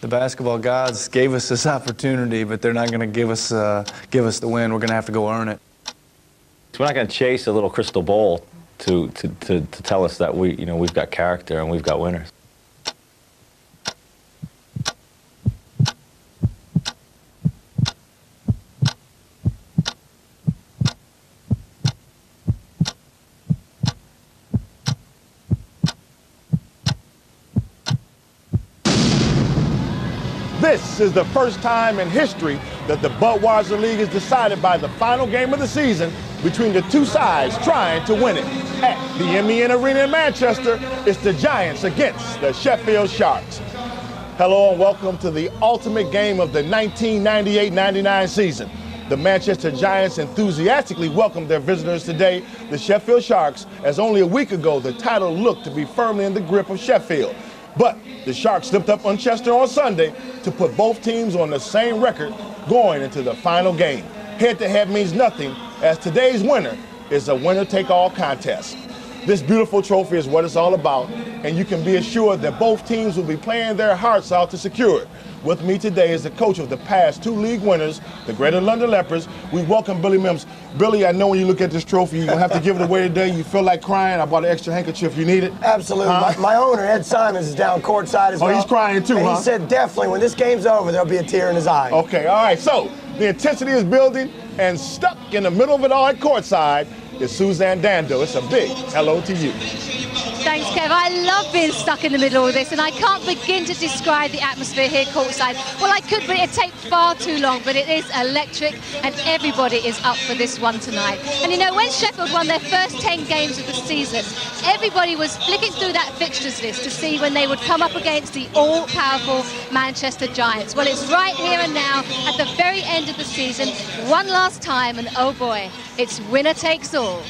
The basketball gods gave us this opportunity, but they're not going to give us the win. We're going to have to go earn it. We're not going to chase a little crystal ball to tell us that we've got character and we've got winners. This is the first time in history that the Budweiser League is decided by the final game of the season between the two sides trying to win it. At the MEN Arena in Manchester, it's the Giants against the Sheffield Sharks. Hello and welcome to the ultimate game of the 1998-99 season. The Manchester Giants enthusiastically welcomed their visitors today, the Sheffield Sharks, as only a week ago the title looked to be firmly in the grip of Sheffield. But the Sharks slipped up on Chester on Sunday to put both teams on the same record going into the final game. Head-to-head means nothing, as today's winner is a winner-take-all contest. This beautiful trophy is what it's all about, and you can be assured that both teams will be playing their hearts out to secure it. With me today is the coach of the past two league winners, the Greater London Leopards. We welcome Billy Mims. Billy, I know when you look at this trophy, you're going to have to give it away today. You feel like crying. I bought an extra handkerchief. You need it? Absolutely. My owner, Ed Simons, is down courtside as well. Oh, he's crying too, and huh? He said definitely when this game's over, there'll be a tear in his eye. Okay, all right. So the intensity is building, and stuck in the middle of it all at courtside is Suzanne Dando. It's a big hello to you. Thanks, Kev. I love being stuck in the middle of this, and I can't begin to describe the atmosphere here courtside. Well, I could, but it'd take far too long, but it is electric, and everybody is up for this one tonight. And you know, when Sheffield won their first 10 games of the season, everybody was flicking through that fixtures list to see when they would come up against the all-powerful Manchester Giants. Well, it's right here and now, at the very end of the season, one last time, and oh boy, it's winner takes all.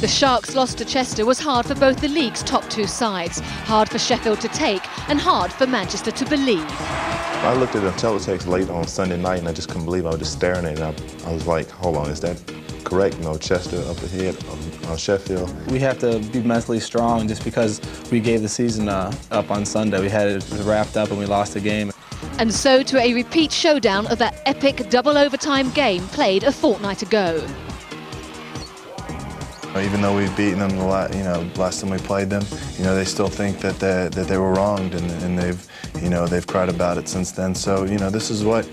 The Sharks' loss to Chester was hard for both the league's top two sides. Hard for Sheffield to take and hard for Manchester to believe. I looked at the teletext late on Sunday night and I just couldn't believe it. I was just staring at it. I was like, hold on, is that correct? No, Chester up ahead on Sheffield. We have to be mentally strong just because we gave the season up on Sunday. We had it wrapped up and we lost the game. And so to a repeat showdown of that epic double overtime game played a fortnight ago. Even though we've beaten them last time we played them, they still think that they were wronged, and they've cried about it since then. So this is what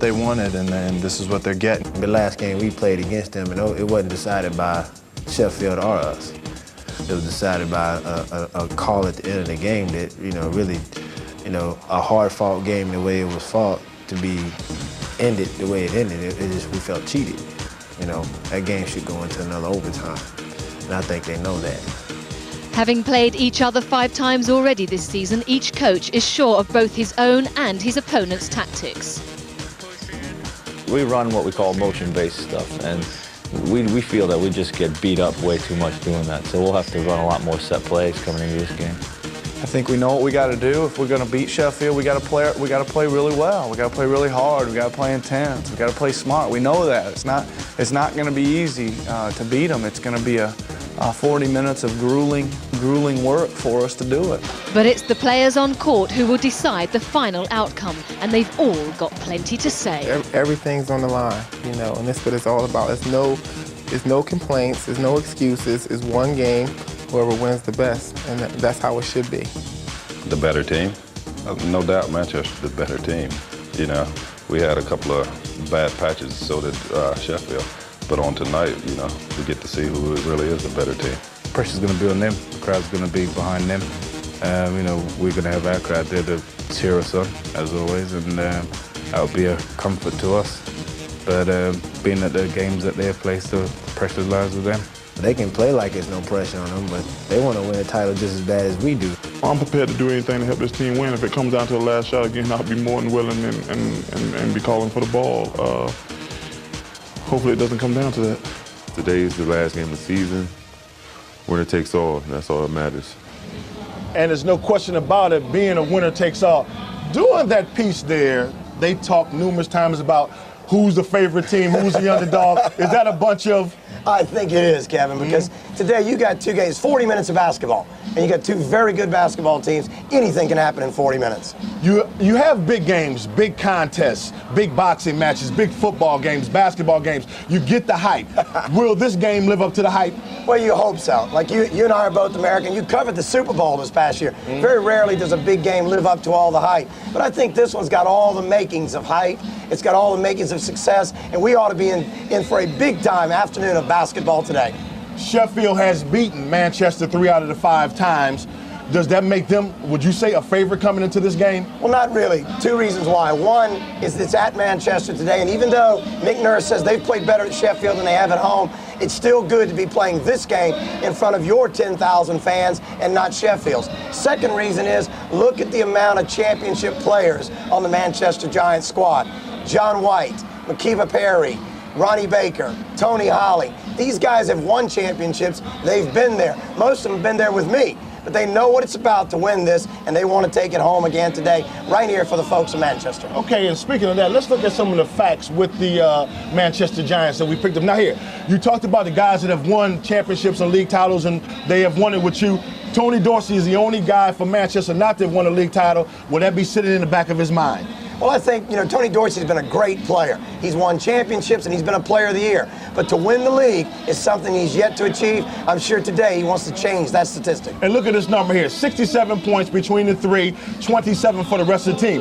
they wanted, and this is what they're getting. The last game we played against them, and it wasn't decided by Sheffield or us. It was decided by a call at the end of the game that really, a hard-fought game the way it was fought to be ended the way it ended. It just, we felt cheated. That game should go into another overtime, and I think they know that. Having played each other 5 times already this season, each coach is sure of both his own and his opponent's tactics. We run what we call motion-based stuff, and we feel that we just get beat up way too much doing that, so we'll have to run a lot more set plays coming into this game. I think we know what we got to do. If we're going to beat Sheffield, we got to play really well. We got to play really hard. We got to play intense. We got to play smart. We know that it's not going to be easy to beat them. It's going to be a 40 minutes of grueling work for us to do it. But it's the players on court who will decide the final outcome, and they've all got plenty to say. Everything's on the line, and that's what it's all about. There's no complaints. There's no excuses. It's one game. Whoever wins the best, and that's how it should be. The better team? No doubt Manchester's the better team. We had a couple of bad patches, so did Sheffield. But on tonight, we get to see who really is the better team. Pressure's going to be on them. The crowd's going to be behind them. We're going to have our crowd there to cheer us on, as always, and that'll be a comfort to us. But being at the games at their place, the pressure lies with them. They can play like there's no pressure on them, but they want to win a title just as bad as we do. I'm prepared to do anything to help this team win. If it comes down to the last shot again, I'll be more than willing and be calling for the ball. Hopefully it doesn't come down to that. Today's the last game of the season. Winner takes all. That's all that matters. And there's no question about it, being a winner takes all. During that piece there, they talked numerous times about who's the favorite team, who's the underdog. Is that a bunch of I think it is, Kevin, because today you got 2 games, 40 minutes of basketball, and you got 2 very good basketball teams. Anything can happen in 40 minutes. You have big games, big contests, big boxing matches, big football games, basketball games. You get the hype. Will this game live up to the hype? Well, you hope so. Like you and I are both American. You covered the Super Bowl this past year. Very rarely does a big game live up to all the hype. But I think this one's got all the makings of hype. It's got all the makings of success, and we ought to be in for a big-time afternoon of basketball today. Sheffield has beaten Manchester 3 out of the 5 times. Does that make them, would you say, a favorite coming into this game? Well, not really. 2 reasons why. One is it's at Manchester today, and even though Nick Nurse says they've played better at Sheffield than they have at home, it's still good to be playing this game in front of your 10,000 fans and not Sheffield's. Second reason is look at the amount of championship players on the Manchester Giants squad. John White, McKinney Perry, Ronnie Baker, Tony Holley. These guys have won championships. They've been there. Most of them have been there with me. But they know what it's about to win this, and they want to take it home again today, right here for the folks of Manchester. Okay, and speaking of that, let's look at some of the facts with the Manchester Giants that we picked up. Now here, you talked about the guys that have won championships and league titles, and they have won it with you. Tony Dorsey is the only guy for Manchester not to have won a league title. Will that be sitting in the back of his mind? Well, I think, Tony Dorsey's been a great player. He's won championships and he's been a player of the year. But to win the league is something he's yet to achieve. I'm sure today he wants to change that statistic. And look at this number here, 67 points between the 3, 27 for the rest of the team.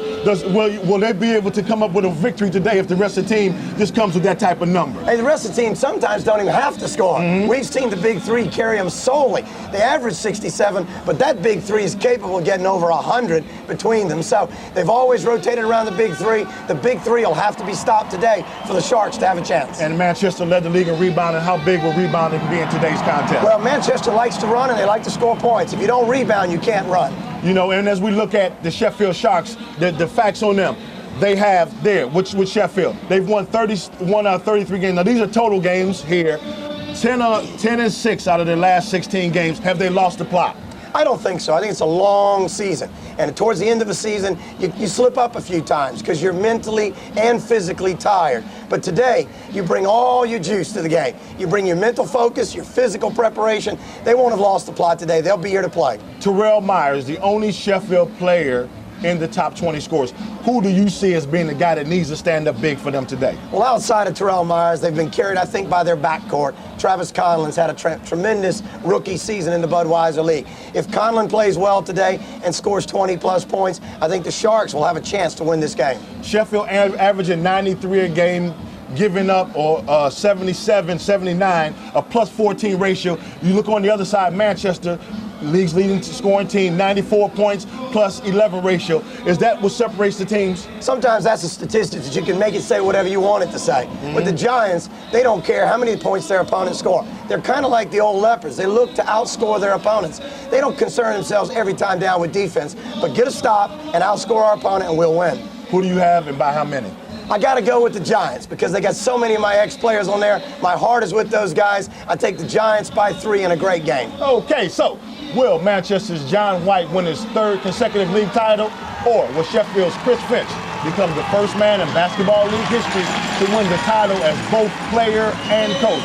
Will they be able to come up with a victory today if the rest of the team just comes with that type of number? Hey, the rest of the team sometimes don't even have to score. We've seen the big 3 carry them solely. They average 67, but that big 3 is capable of getting over 100 between them. So they've always rotated around the big 3. The big 3 will have to be stopped today for the Sharks to have a chance. And Manchester led the league in rebounding. How big will rebounding be in today's contest? Well, Manchester likes to run and they like to score points. If you don't rebound, you can't run. And as we look at the Sheffield Sharks, the facts on them, they have there, with Sheffield, they've won 31 out of 33 games. Now, these are total games here. 10-6 out of their last 16 games. Have they lost the plot? I don't think so. I think it's a long season. And towards the end of the season, you slip up a few times because you're mentally and physically tired. But today, you bring all your juice to the game. You bring your mental focus, your physical preparation. They won't have lost the plot today. They'll be here to play. Terrell Myers, the only Sheffield player in the top 20 scores. Who do you see as being the guy that needs to stand up big for them today? Well, outside of Terrell Myers, they've been carried, I think, by their backcourt. Travis Conlan's had a tremendous rookie season in the Budweiser League. If Conlan plays well today and scores 20-plus points, I think the Sharks will have a chance to win this game. Sheffield averaging 93 a game, giving up, or 77, 79, a plus 14 ratio. You look on the other side, Manchester, league's leading scoring team, 94 points plus 11 ratio. Is that what separates the teams? Sometimes that's a statistic that you can make it say whatever you want it to say. But the Giants, they don't care how many points their opponents score. They're kind of like the old Leopards. They look to outscore their opponents. They don't concern themselves every time down with defense, but get a stop and outscore our opponent and we'll win. Who do you have and by how many? I got to go with the Giants because they got so many of my ex-players on there. My heart is with those guys. I take the Giants by 3 in a great game. Okay, so will Manchester's John White win his 3rd consecutive league title, or will Sheffield's Chris Finch become the first man in basketball league history to win the title as both player and coach?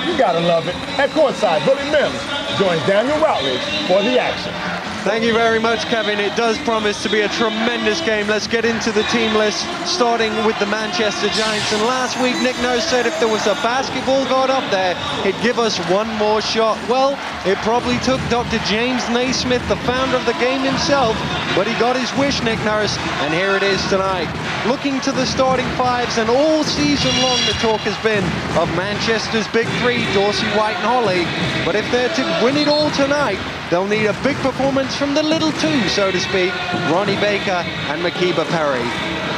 You gotta love it. At courtside, Billy Mims joins Daniel Routledge for the action. Thank you very much, Kevin. It does promise to be a tremendous game. Let's get into the team list, starting with the Manchester Giants. And last week, Nick Nurse said if there was a basketball god up there, he'd give us one more shot. Well, it probably took Dr. James Naismith, the founder of the game himself, but he got his wish, Nick Nurse, and here it is tonight. Looking to the starting 5s, and all season long the talk has been of Manchester's big 3, Dorsey, White and Holley. But if they're to win it all tonight, they'll need a big performance from the little 2, so to speak, Ronnie Baker and McKinney Perry.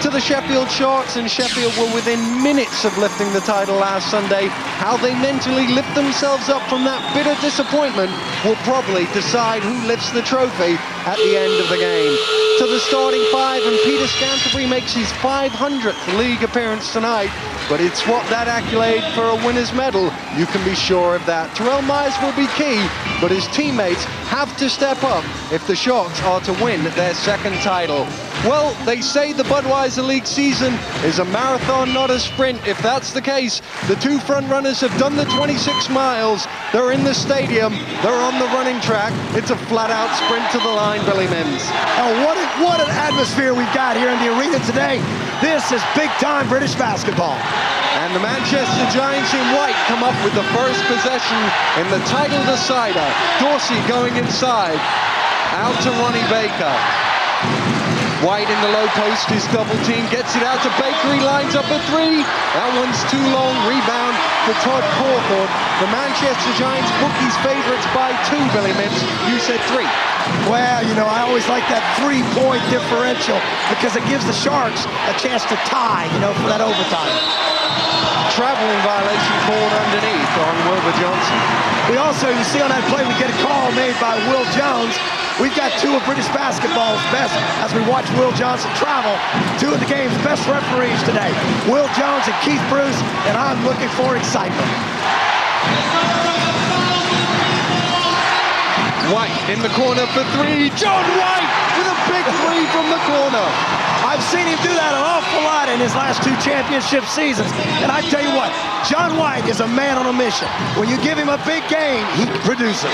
To the Sheffield Sharks, and Sheffield were within minutes of lifting the title last Sunday. How they mentally lift themselves up from that bitter disappointment will probably decide who lifts the trophy at the end of the game. To the starting 5, and Peter Scantlebury makes his 500th league appearance tonight, but it's swapped that accolade for a winner's medal. You can be sure of that. Terrell Myers will be key, but his teammates have to step up if the Sharks are to win their second title. Well, they say the Budweiser League season is a marathon, not a sprint. If that's the case, the two front runners have done the 26 miles. They're in the stadium. They're on the running track. It's a flat-out sprint to the line, Billy Mims. Oh, what an atmosphere we've got here in the arena today. This is big-time British basketball. And the Manchester Giants in white come up with the first possession in the title decider. Dorsey going inside. Out to Ronnie Baker. White in the low post, his double team, gets it out to Baker, he lines up a three. That one's too long, rebound to Todd Cauthorn. The Manchester Giants bookies favorites by 2, Billy Mims. You said 3. Well, you know, I always like that 3-point differential because it gives the Sharks a chance to tie, you know, for that overtime. Traveling violation called underneath on Wilbur Johnson. We also, you see on that play, we get a call made by Will Jones. We've got 2 of British basketball's best as we watch Will Johnson travel. 2 of the game's best referees today, Will Jones and Keith Bruce, and I'm looking for excitement. White in the corner for 3. John White with a big 3 from the corner. I've seen him do that an awful lot in his last 2 championship seasons. And I tell you what, John White is a man on a mission. When you give him a big game, he produces.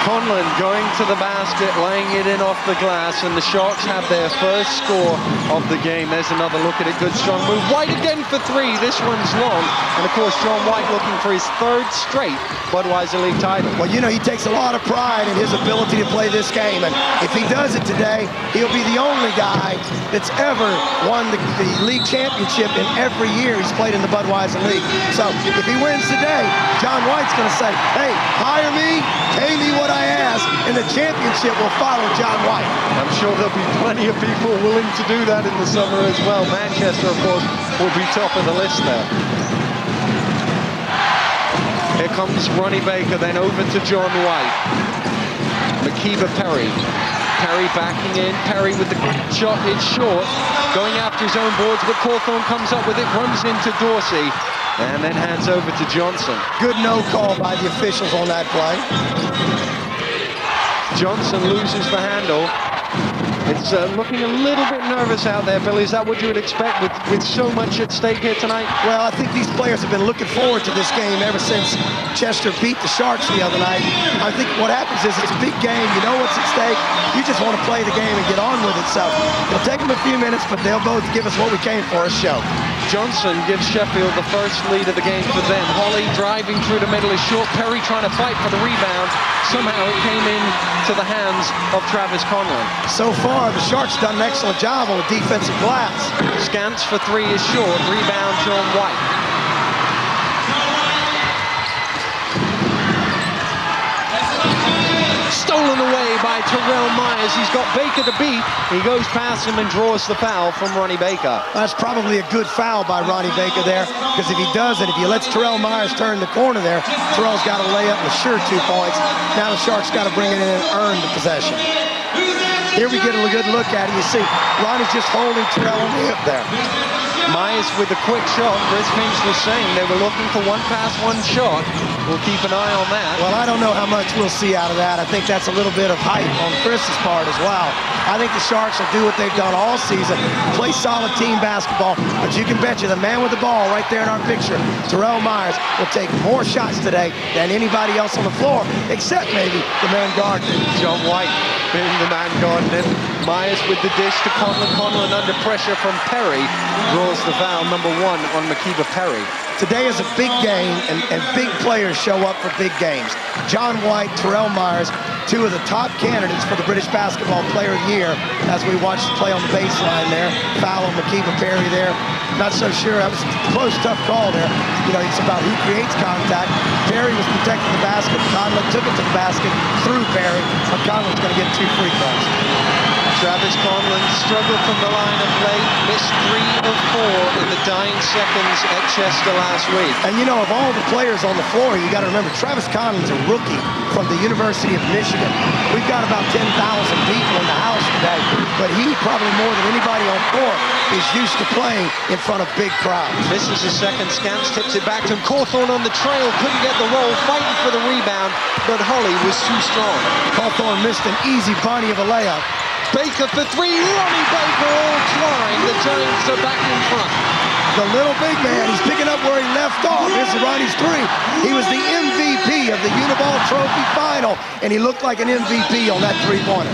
Conlan going to the basket, laying it in off the glass, and the Sharks have their first score of the game. There's another look at it. Good strong move. White again for 3. This one's long. And of course, John White looking for his 3rd straight Budweiser League title. Well, you know, he takes a lot of pride in his ability to play this game. And if he does it today, he'll be the only guy that's ever won the league championship in every year he's played in the Budweiser League. So if he wins today, John White's going to say, hey, hire me, pay me what I ask, and the championship will follow John White. I'm sure there'll be plenty of people willing to do that in the summer as well. Manchester, of course, will be top of the list there. Here comes Ronnie Baker, then over to John White. Perry. Perry backing in. Perry with the shot. It's short. Going after his own boards, but Cauthorn comes up with it, runs into Dorsey, and then hands over to Johnson. Good no call by the officials on that play. Johnson loses the handle. It's looking a little bit nervous out there, Billy. Is that what you would expect with so much at stake here tonight? Well, I think these players have been looking forward to this game ever since Chester beat the Sharks the other night. I think what happens is it's a big game. You know what's at stake. You just want to play the game and get on with it. So it'll take them a few minutes, but they'll both give us what we came for, a show. Johnson gives Sheffield the first lead of the game for them. Holley driving through the middle is short. Perry trying to fight for the rebound. Somehow it came in to the hands of Travis Conlan. So far, the Sharks done an excellent job on the defensive glass. Scants for 3 is short. Rebound, John White. Stolen away by Terrell Myers. He's got Baker to beat. He goes past him and draws the foul from Ronnie Baker. That's probably a good foul by Ronnie Baker there, because if he does it, if he lets Terrell Myers turn the corner there, Terrell's got to lay up the sure 2 points. Now the Sharks got to bring it in and earn the possession. Here we get a good look at it. You see, Ronnie's just holding Terrell on the hip there. Myers with a quick shot. Chris Finch was saying they were looking for 1 pass, 1 shot. We'll keep an eye on that. Well, I don't know how much we'll see out of that. I think that's a little bit of hype on Chris's part as well. I think the Sharks will do what they've done all season, play solid team basketball, but you can bet you the man with the ball right there in our picture, Terrell Myers, will take more shots today than anybody else on the floor, except maybe the man guarding. John White being the man guarding. Myers with the dish to Conlan. Conlan under pressure from Perry draws the foul, number 1 on Perry. Today is a big game, and big players show up for big games. John White, Terrell Myers, 2 of the top candidates for the British Basketball Player of the Year as we watch the play on the baseline there. Foul on Perry there. Not so sure. That was a close, tough call there. You know, it's about who creates contact. Perry was protecting the basket. Conlan took it to the basket through Perry, but Conlan's going to get 2 free throws. Travis Conlan struggled from the line of play, missed 3 of 4 in the dying seconds at Chester last week. And you know, of all the players on the floor, you got to remember, Travis Conlan's a rookie from the University of Michigan. We've got about 10,000 people in the house today, but he probably more than anybody on floor is used to playing in front of big crowds. Misses a second, Scants tips it back to him. Cauthorn on the trail, couldn't get the roll, fighting for the rebound, but Holley was too strong. Cauthorn missed an easy bunny of a layup. Baker for 3, Ronnie Baker all flying. The Giants are back in front. The little big man, he's picking up where he left off. This is Ronnie's 3. He was the MVP of the Uniball Trophy Final, and he looked like an MVP on that three-pointer.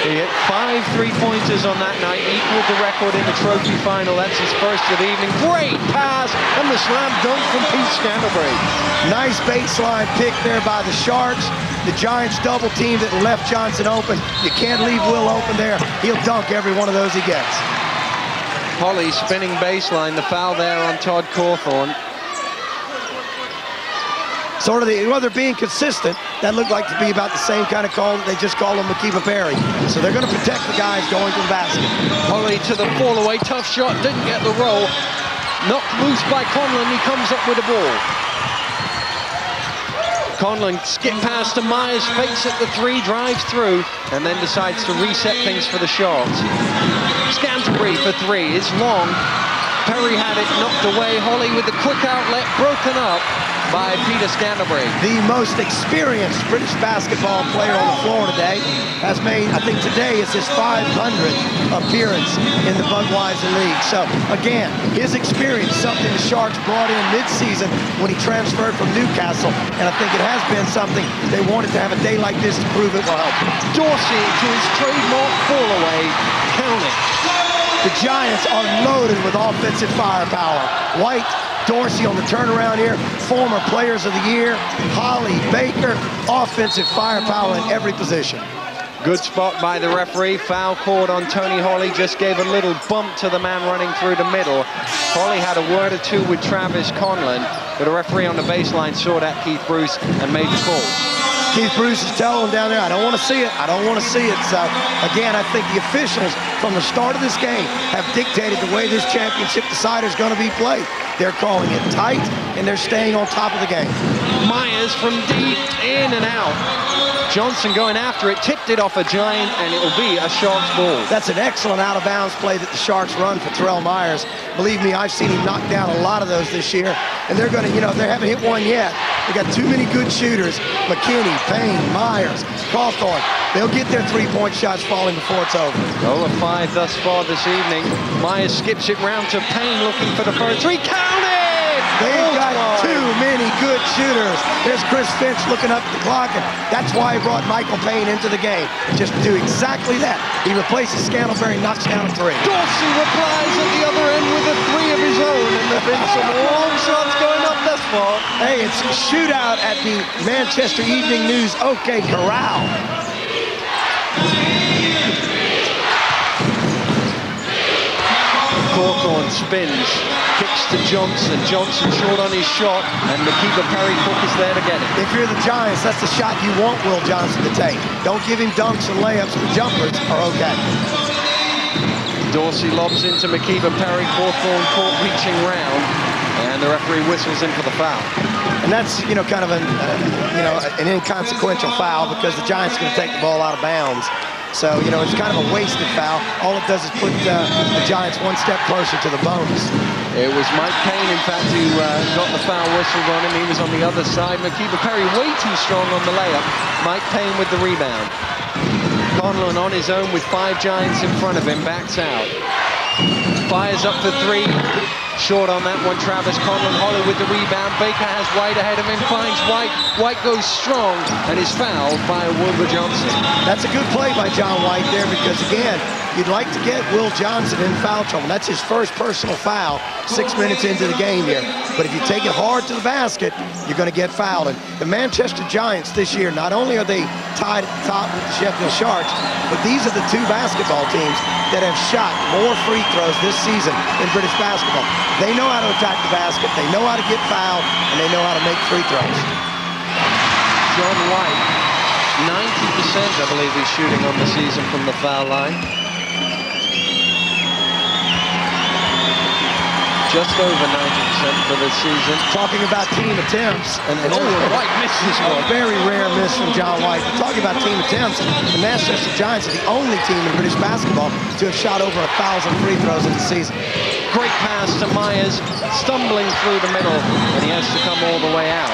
He hit 5 3-pointers on that night, equaled the record in the trophy final. That's his first of the evening. Great pass, and the slam dunk from Pete Scantlebury. Nice baseline pick there by the Sharks. The Giants double teamed it and left Johnson open. You can't leave Will open there. He'll dunk every one of those he gets. Holley spinning baseline, the foul there on Todd Cauthorn. Sort of while they're being consistent, that looked like to be about the same kind of call that they just called on McKinney Perry. So they're going to protect the guys going to the basket. Holley to the fall away, tough shot, didn't get the roll. Knocked loose by Conlan, he comes up with the ball. Conlan skip pass to Myers, fakes at the 3, drives through, and then decides to reset things for the Sharks. Scantlebury for 3, it's long. Perry had it knocked away. Holley with the quick outlet, broken up by Peter Scantlebury. The most experienced British basketball player on the floor today has made, I think today is his 500th appearance in the Budweiser League. So again, his experience, something the Sharks brought in mid-season when he transferred from Newcastle, and I think it has been something they wanted to have a day like this to prove it will help. Dorsey to his trademark fall away, count it. The Giants are loaded with offensive firepower. White, Dorsey on the turnaround here, former players of the year, Holley, Baker, offensive firepower in every position. Good spot by the referee, foul called on Tony Holley, just gave a little bump to the man running through the middle. Holley had a word or two with Travis Conlan, but a referee on the baseline saw that, Keith Bruce, and made the call. Keith Bruce is telling them down there, I don't want to see it, I don't want to see it. So, again, I think the officials from the start of this game have dictated the way this championship decider is going to be played. They're calling it tight, and they're staying on top of the game. Myers from deep, in and out. Johnson going after it, tipped it off a Giant, and it'll be a Sharks ball. That's an excellent out-of-bounds play that the Sharks run for Terrell Myers. Believe me, I've seen him knock down a lot of those this year, and they're going to, they haven't hit one yet. They got too many good shooters. McKinney, Payne, Myers, Cauthorn. They'll get their three-point shots falling before it's over. 0 of 5 thus far this evening. Myers skips it round to Payne, looking for the first 3. Count it! They've got too many good shooters. There's Chris Finch looking up at the clock, and that's why he brought Michael Payne into the game, just to do exactly that. He replaces Scantlebury, knocks down a 3. Dorsey replies at the other end with a 3 of his own, and there have been some long shots going up thus far. Hey, it's a shootout at the Manchester Evening News OK Corral. Cauthorn spins, kicks to Johnson. Johnson short on his shot, and McKinney Perry Cook is there to get it. If you're the Giants, that's the shot you want Will Johnson to take. Don't give him dunks and layups, but jumpers are okay. Dorsey lobs into McKinney Perry, Cauthorn caught reaching round, and the referee whistles in for the foul. And that's, kind of an inconsequential foul because the Giants are going to take the ball out of bounds. So, it's kind of a wasted foul. All it does is put the Giants one step closer to the bonus. It was Mike Payne, in fact, who got the foul whistled on him. He was on the other side. McKinney Perry way too strong on the layup. Mike Payne with the rebound. Conlan on his own with 5 Giants in front of him, backs out. Fires up for 3. Short on that one, Travis Conlan. Holley with the rebound. Baker has White ahead of him, finds White. White goes strong and is fouled by Wilbur Johnson. That's a good play by John White there because, again, you'd like to get Will Johnson in foul trouble. That's his first personal foul 6 minutes into the game here. But if you take it hard to the basket, you're going to get fouled. And the Manchester Giants this year, not only are they tied at the top with the Sheffield Sharks, but these are the 2 basketball teams that have shot more free throws this season in British basketball. They know how to attack the basket, they know how to get fouled, and they know how to make free throws. John White I believe he's shooting on the season from the foul line. Just over 90% for the season. Talking about team attempts. And White misses one. A very rare miss from John White. Talking about team attempts, the Manchester Giants are the only team in British basketball to have shot over 1,000 free throws in the season. Great pass to Myers, stumbling through the middle, and he has to come all the way out.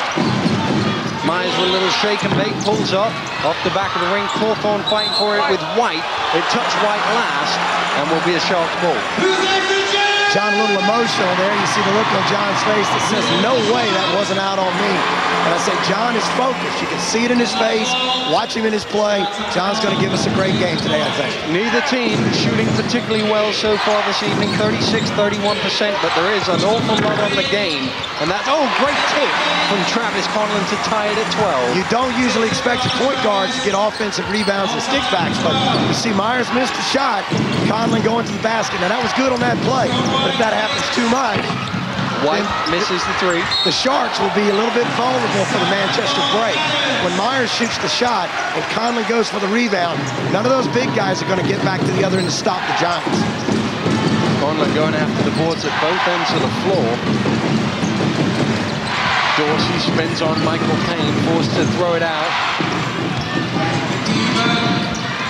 Myers with a little shake and bake, pulls up, off the back of the ring. Cauthorn fighting for it with White. It touched White last, and will be a Sharks ball. John, a little emotional there. You see the look on John's face that says, no way that wasn't out on me. And I say, John is focused. You can see it in his face. Watch him in his play. John's going to give us a great game today, I think. Neither team shooting particularly well so far this evening, 36, 31%, but there is an awful lot on the game. And that's, great tip from Travis Conlan to tie it at 12. You don't usually expect your point guards to get offensive rebounds and stickbacks, but you see Myers missed a shot, Conlan going to the basket. Now, that was good on that play, but if that happens too much, White misses the three. The Sharks will be a little bit vulnerable for the Manchester break. When Myers shoots the shot and Conlan goes for the rebound, none of those big guys are going to get back to the other end to stop the Giants. Conlan going after the boards at both ends of the floor. Dorsey spins on Michael Payne, forced to throw it out.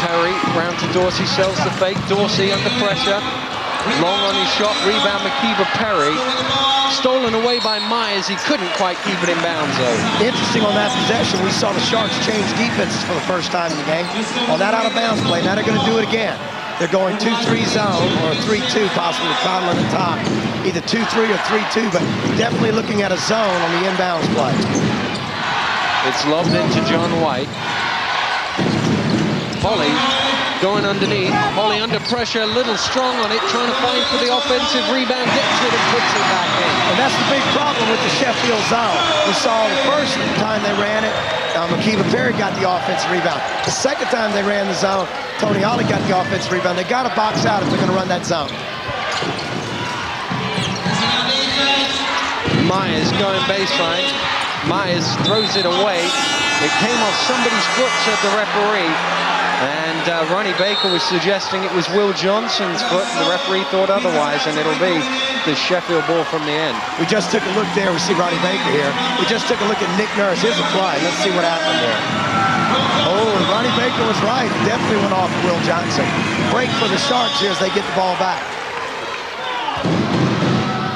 Perry round to Dorsey, sells the fake. Dorsey under pressure. Long on his shot, rebound Perry. Stolen away by Myers. He couldn't quite keep it in bounds, though. Interesting on that possession, we saw the Sharks change defenses for the first time in the game. On that out-of-bounds play, now they're going to do it again. They're going 2-3 zone, or 3-2 possibly with Conlan at top. Either 2-3 or 3-2, but definitely looking at a zone on the inbounds play. It's lobbed into John White. Holley going underneath. Holley under pressure, a little strong on it, trying to find for the offensive rebound, gets it and puts it back in. And that's the big problem with the Sheffield zone. We saw the first time they ran it, Perry got the offensive rebound. The second time they ran the zone, Tony Holley got the offensive rebound. They got to box out if they're going to run that zone. Myers going baseline. Myers throws it away. It came off somebody's foot, said the referee. And Ronnie Baker was suggesting it was Will Johnson's foot. The referee thought otherwise, and it'll be the Sheffield ball from the end. We just took a look there. We see Ronnie Baker here. We just took a look at Nick Nurse. Here's a play. Let's see what happened there. Ronnie Baker was right. It definitely went off Will Johnson. Break for the Sharks here as they get the ball back.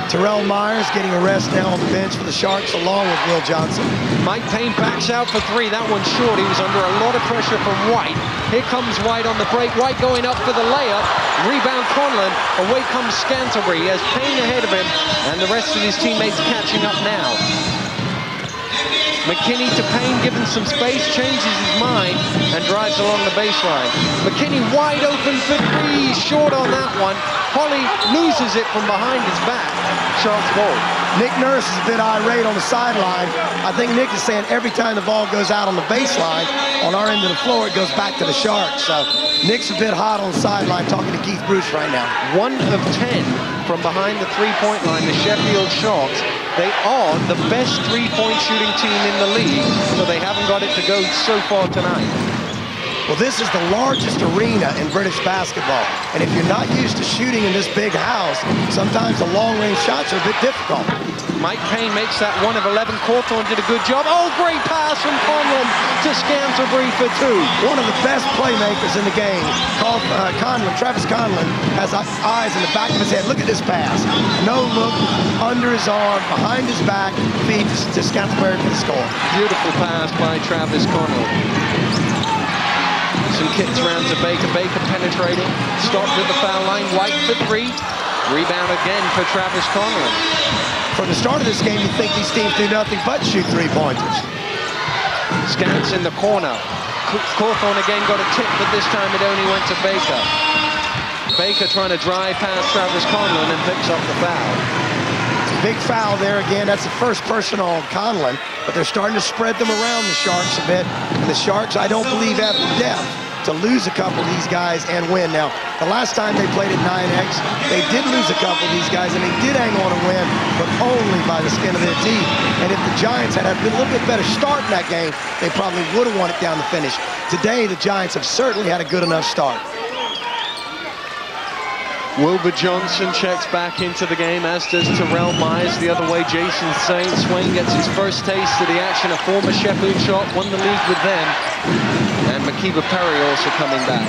Terrell Myers getting a rest now on the bench for the Sharks along with Will Johnson. Mike Payne backs out for three. That one's short. He was under a lot of pressure from White. Here comes White on the break. White going up for the layup. Rebound Conlan. Away comes Scantlebury. He has Payne ahead of him, and the rest of his teammates catching up now. McKinney to Payne, given some space, changes his mind and drives along the baseline. McKinney wide open for three, short on that one. Holley loses it from behind his back. Sharks ball. Nick Nurse is a bit irate on the sideline. I think Nick is saying every time the ball goes out on the baseline, on our end of the floor, it goes back to the Sharks. So Nick's a bit hot on the sideline talking to Keith Bruce right now. 1 of 10 from behind the three-point line, the Sheffield Sharks. They are the best three-point shooting team in the league, so they haven't got it to go so far tonight. Well, this is the largest arena in British basketball, and if you're not used to shooting in this big house, sometimes the long-range shots are a bit difficult. Mike Payne makes that 1 of 11. Cauthorn did a good job. Great pass from Conlan to Scantlebury for 2. One of the best playmakers in the game, Travis Conlan, has eyes in the back of his head. Look at this pass. No look, under his arm, behind his back, feed to Scantlebury for the score. Beautiful pass by Travis Conlan. Some kicks around to Baker. Baker penetrating. Stopped at the foul line. White for 3. Rebound again for Travis Conlan. From the start of this game, you think these teams do nothing but shoot three-pointers. Scants in the corner. Cauthorn again got a tip, but this time it only went to Baker. Baker trying to drive past Travis Conlan and picks up the foul. Big foul there again. That's the first personal on Conlan, but they're starting to spread them around the Sharks a bit. And the Sharks, I don't believe, have the depth to lose a couple of these guys and win. Now, the last time they played at 9X, they did lose a couple of these guys, and they did hang on and win, but only by the skin of their teeth. And if the Giants had a little bit better start in that game, they probably would have won it down the finish. Today, the Giants have certainly had a good enough start. Wilbur Johnson checks back into the game, as does Terrell Myers. The other way, Jason Swaine gets his first taste of the action. A former Sheffield Shark, won the league with them. And McKinney Perry also coming back.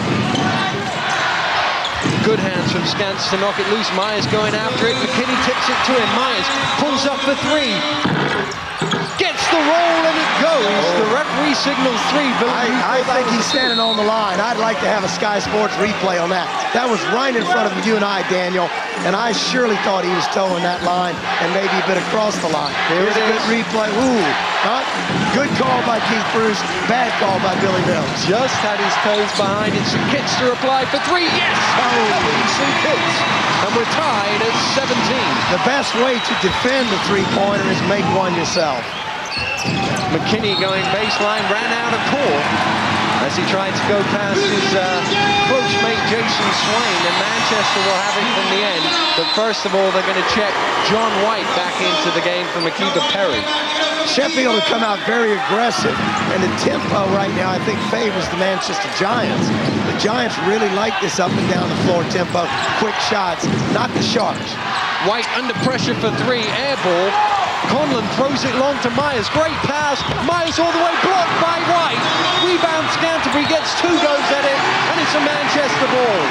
Good hands from Scants to knock it loose. Myers going after it. McKinney tips it to him. Myers pulls up for three. Gets the roll and it goes. The referee signals three. I think he's standing on the line. I'd like to have a Sky Sports replay on that. That was right in front of you and I, Daniel, and I surely thought he was towing that line and maybe a bit across the line. Here's a good replay. Ooh, good call by Keith Bruce, bad call by Billy Mills. Just had his toes behind it. St. Kitts to reply for three. Yes! St. Kitts. And we're tied at 17. The best way to defend the three-pointer is make one yourself. McKinney going baseline, ran out of court as he tried to go past his coach mate Jason Swaine, and Manchester will have it from the end. But first of all, they're going to check John White back into the game for McKinney Perry. Sheffield have come out very aggressive, and the tempo right now, I think, favors the Manchester Giants. The Giants really like this up and down the floor tempo, quick shots, not the Sharks. White under pressure for three, air ball. Conlan throws it long to Myers. Great pass. Myers all the way blocked by White. Rebound Scantlebury, gets two goes at it, and it's a Manchester ball.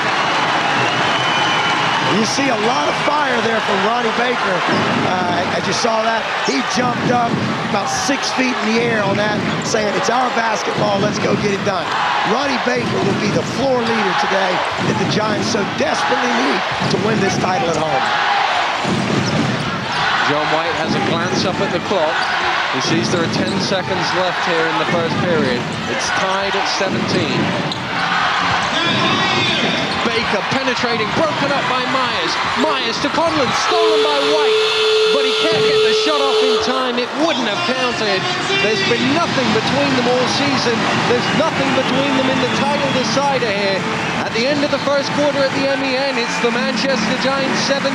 You see a lot of fire there from Ronnie Baker. As you saw that, he jumped up about 6 feet in the air on that, saying, it's our basketball, let's go get it done. Ronnie Baker will be the floor leader today that the Giants so desperately need to win this title at home. John White has a glance up at the clock. He sees there are 10 seconds left here in the first period. It's tied at 17. Baker penetrating, broken up by Myers. Myers to Conlan, stolen by White. But he can't get the shot off in time. It wouldn't have counted. There's been nothing between them all season. There's nothing between them in the title decider here. At the end of the first quarter at the MEN, it's the Manchester Giants 17,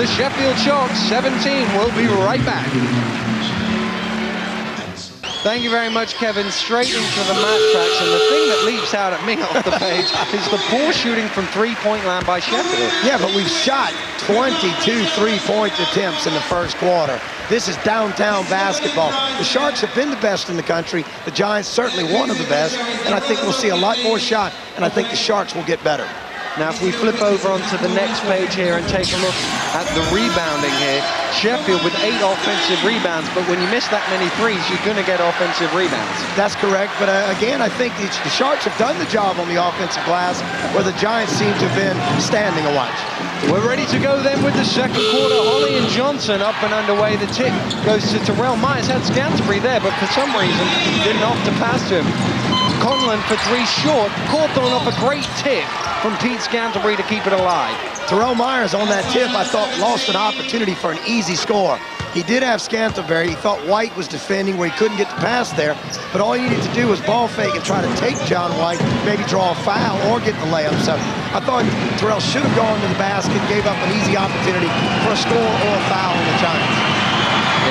the Sheffield Sharks 17. We'll be right back. Thank you very much, Kevin. Straight into the match tracks, and the thing that leaps out at me off the page is the poor shooting from three-point land by Sheffield. Yeah, but we've shot 22 three-point attempts in the first quarter. This is downtown basketball. The Sharks have been the best in the country. The Giants certainly one of the best, and I think we'll see a lot more shot, and I think the Sharks will get better. Now, if we flip over onto the next page here and take a look at the rebounding here, Sheffield with 8 offensive rebounds, but when you miss that many threes, you're going to get offensive rebounds. That's correct, but again, I think the Sharks have done the job on the offensive glass, where the Giants seem to have been standing a watch. We're ready to go then with the second quarter. Holley and Johnson up and underway. The tip goes to Terrell Myers. Had Scantlebury there, but for some reason didn't opt to pass to him. Conlan for three short. Cauthorn off a great tip from Pete Scantlebury to keep it alive. Terrell Myers on that tip, I thought, lost an opportunity for an easy score. He did have Scantlebury. He thought White was defending where he couldn't get the pass there, but all he needed to do was ball fake and try to take John White, maybe draw a foul or get the layup. So I thought Terrell should have gone to the basket, gave up an easy opportunity for a score or a foul on the Giants.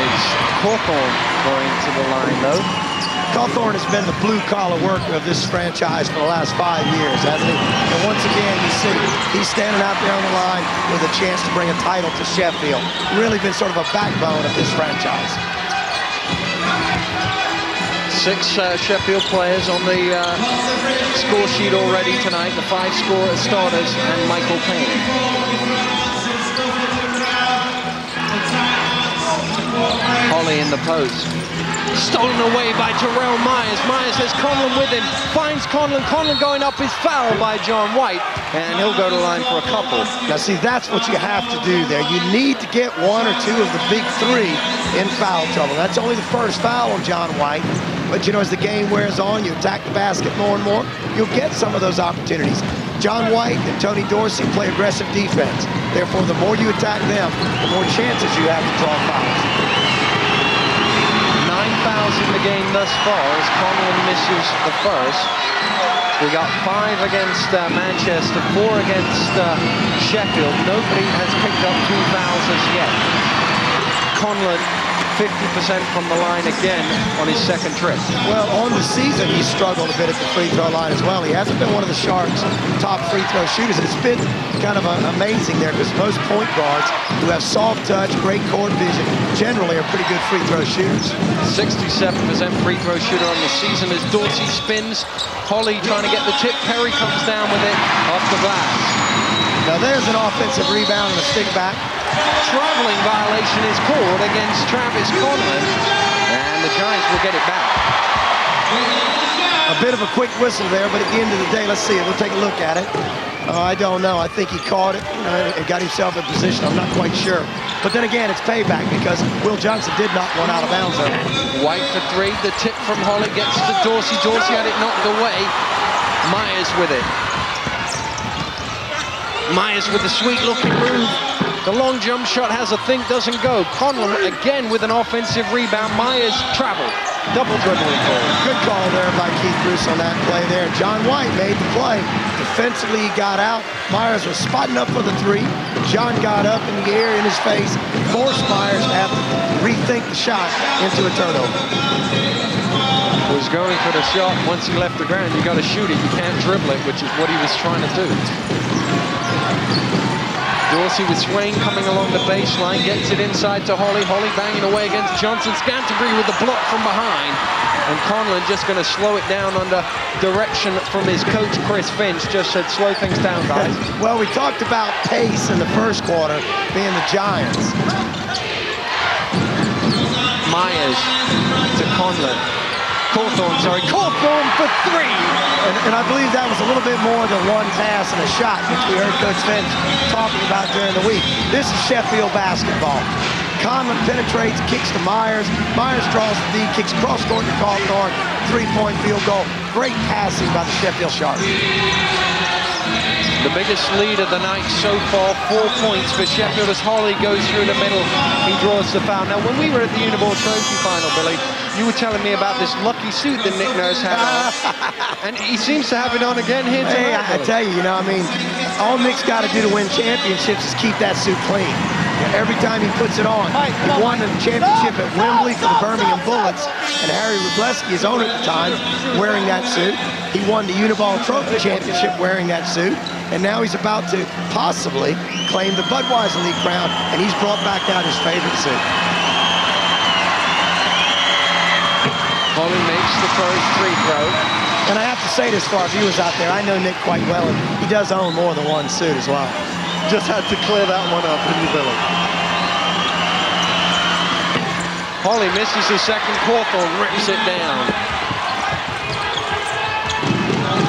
It's Cauthorn going to the line, though. Cauthorn has been the blue-collar worker of this franchise for the last 5 years, hasn't he? And once again, you see, he's standing out there on the line with a chance to bring a title to Sheffield. Really been sort of a backbone of this franchise. 6 Sheffield players on the score sheet already tonight. The 5 starters and Michael Payne. Holley in the post. Stolen away by Terrell Myers. Myers has Conlan with him. Finds Conlan. Conlan going up is fouled by John White. And he'll go to the line for a couple. Now, see, that's what you have to do there. You need to get 1 or 2 of the big 3 in foul trouble. That's only the first foul on John White. But, you know, as the game wears on, you attack the basket more and more, you'll get some of those opportunities. John White and Tony Dorsey play aggressive defense. Therefore, the more you attack them, the more chances you have to draw fouls. 9 fouls in the game thus far as Conlan misses the first. We got 5 against Manchester, 4 against Sheffield. Nobody has picked up 2 fouls as yet. Conlan, 50% from the line again on his second trip. Well, on the season, he's struggled a bit at the free throw line as well. He hasn't been one of the Sharks' top free throw shooters. It's been kind of amazing there because most point guards who have soft touch, great court vision, generally are pretty good free throw shooters. 67% free throw shooter on the season as Dorsey spins. Holley trying to get the tip. Perry comes down with it off the glass. Now there's an offensive rebound and a stick back. Traveling violation is called against Travis Conlan, and the Giants will get it back. A bit of a quick whistle there, but at the end of the day, let's see it. We'll take a look at it. I don't know. I think he caught it, and got himself in position. I'm not quite sure. But then again, it's payback because Will Johnson did not run out of bounds there. White for 3. The tip from Holley gets to Dorsey. Dorsey had it knocked away. Myers with it. Myers with the sweet-looking move. The long jump shot has a think, doesn't go. Conlan again with an offensive rebound. Myers traveled. Double dribbling call. Good call there by Keith Bruce on that play there. John White made the play. Defensively, he got out. Myers was spotting up for the 3. John got up in the air in his face, forced Myers to have to rethink the shot into a turnover. Was going for the shot. Once he left the ground, you got to shoot it. You can't dribble it, which is what he was trying to do. Dorsey with Swaine coming along the baseline, gets it inside to Holley. Holley banging away against Johnson. Scantlebury with the block from behind. And Conlan just going to slow it down under direction from his coach, Chris Finch. Just said, slow things down, guys. Well, we talked about pace in the first quarter being the Giants. Myers to Conlan. Cauthorn for 3. And I believe that was a little bit more than one pass and a shot, which we heard Coach Finch talking about during the week. This is Sheffield basketball. Conlan penetrates, kicks to Myers. Myers draws the D, kicks cross court to Cauthorn. 3-point field goal. Great passing by the Sheffield Sharks. The biggest lead of the night so far, 4 points for Sheffield as Holley goes through the middle. He draws the foul. Now, when we were at the Uniball Trophy final, Billy, you were telling me about this lucky suit that Nick Nurse had on. And he seams to have it on again here tonight. Hey, I tell you, all Nick's got to do to win championships is keep that suit clean. Every time he puts it on. He won the championship at Wembley for the Birmingham Bullets, and Harry Rubleski, his owner at the time, wearing that suit. He won the Uniball Trophy Championship wearing that suit, and now he's about to possibly claim the Budweiser League crown, and he's brought back out his favorite suit. Holley makes the first free throw. And I have to say this for our viewers out there, I know Nick quite well, and he does own more than one suit as well. Just had to clear that one up in the village. Holley misses his second. Cauthorn rips it down.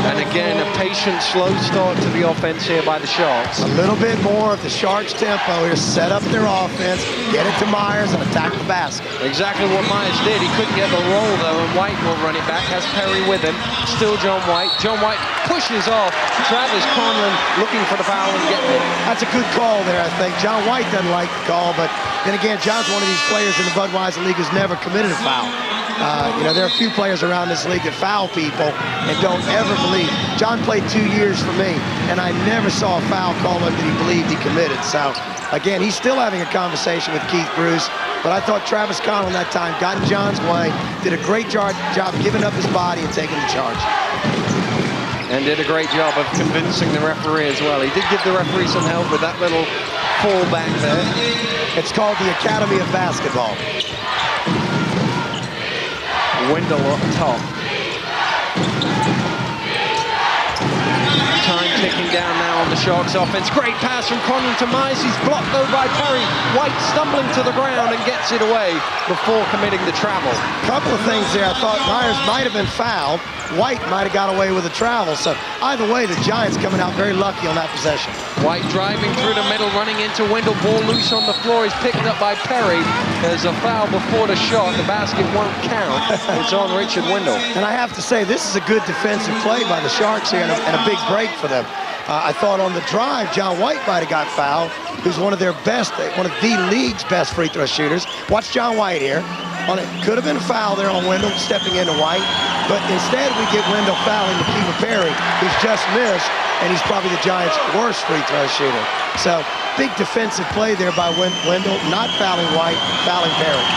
And again, a patient, slow start to the offense here by the Sharks. A little bit more of the Sharks' tempo here. Set up their offense, get it to Myers, and attack the basket. Exactly what Myers did. He couldn't get the roll, though, and White will run it back. Has Perry with him. Still John White. John White pushes off. Travis Conlan looking for the foul and getting it. That's a good call there, I think. John White doesn't like the call, but then again, John's one of these players in the Budweiser League who's never committed a foul. There are a few players around this league that foul people and don't ever believe. John played 2 years for me, and I never saw a foul call that he believed he committed. So, again, he's still having a conversation with Keith Bruce, but I thought Travis Conlan that time got in John's way, did a great job giving up his body and taking the charge. And did a great job of convincing the referee as well. He did give the referee some help with that little fall back there. It's called the Academy of Basketball. Windle up top. Time ticking down now on the Sharks offense. Great pass from Conlan to Myers. He's blocked though by Perry. White stumbling to the ground and gets it away before committing the travel. Couple of things there. I thought Myers might have been fouled. White might have got away with a travel. So either way, the Giants coming out very lucky on that possession. White driving through the middle, running into Windle. Ball loose on the floor. He's picked up by Perry. There's a foul before the shot. The basket won't count. It's on Richard Windle. And I have to say, this is a good defensive play by the Sharks here and a big break for them. I thought on the drive, John White might have got fouled, who's one of their best, one of the league's best free throw shooters. Watch John White here. on it. Could have been a foul there on Windle, stepping into White, but instead we get Windle fouling McKinney Perry, who's just missed, and he's probably the Giants' worst free throw shooter. So big defensive play there by Windle, not fouling White, fouling Perry.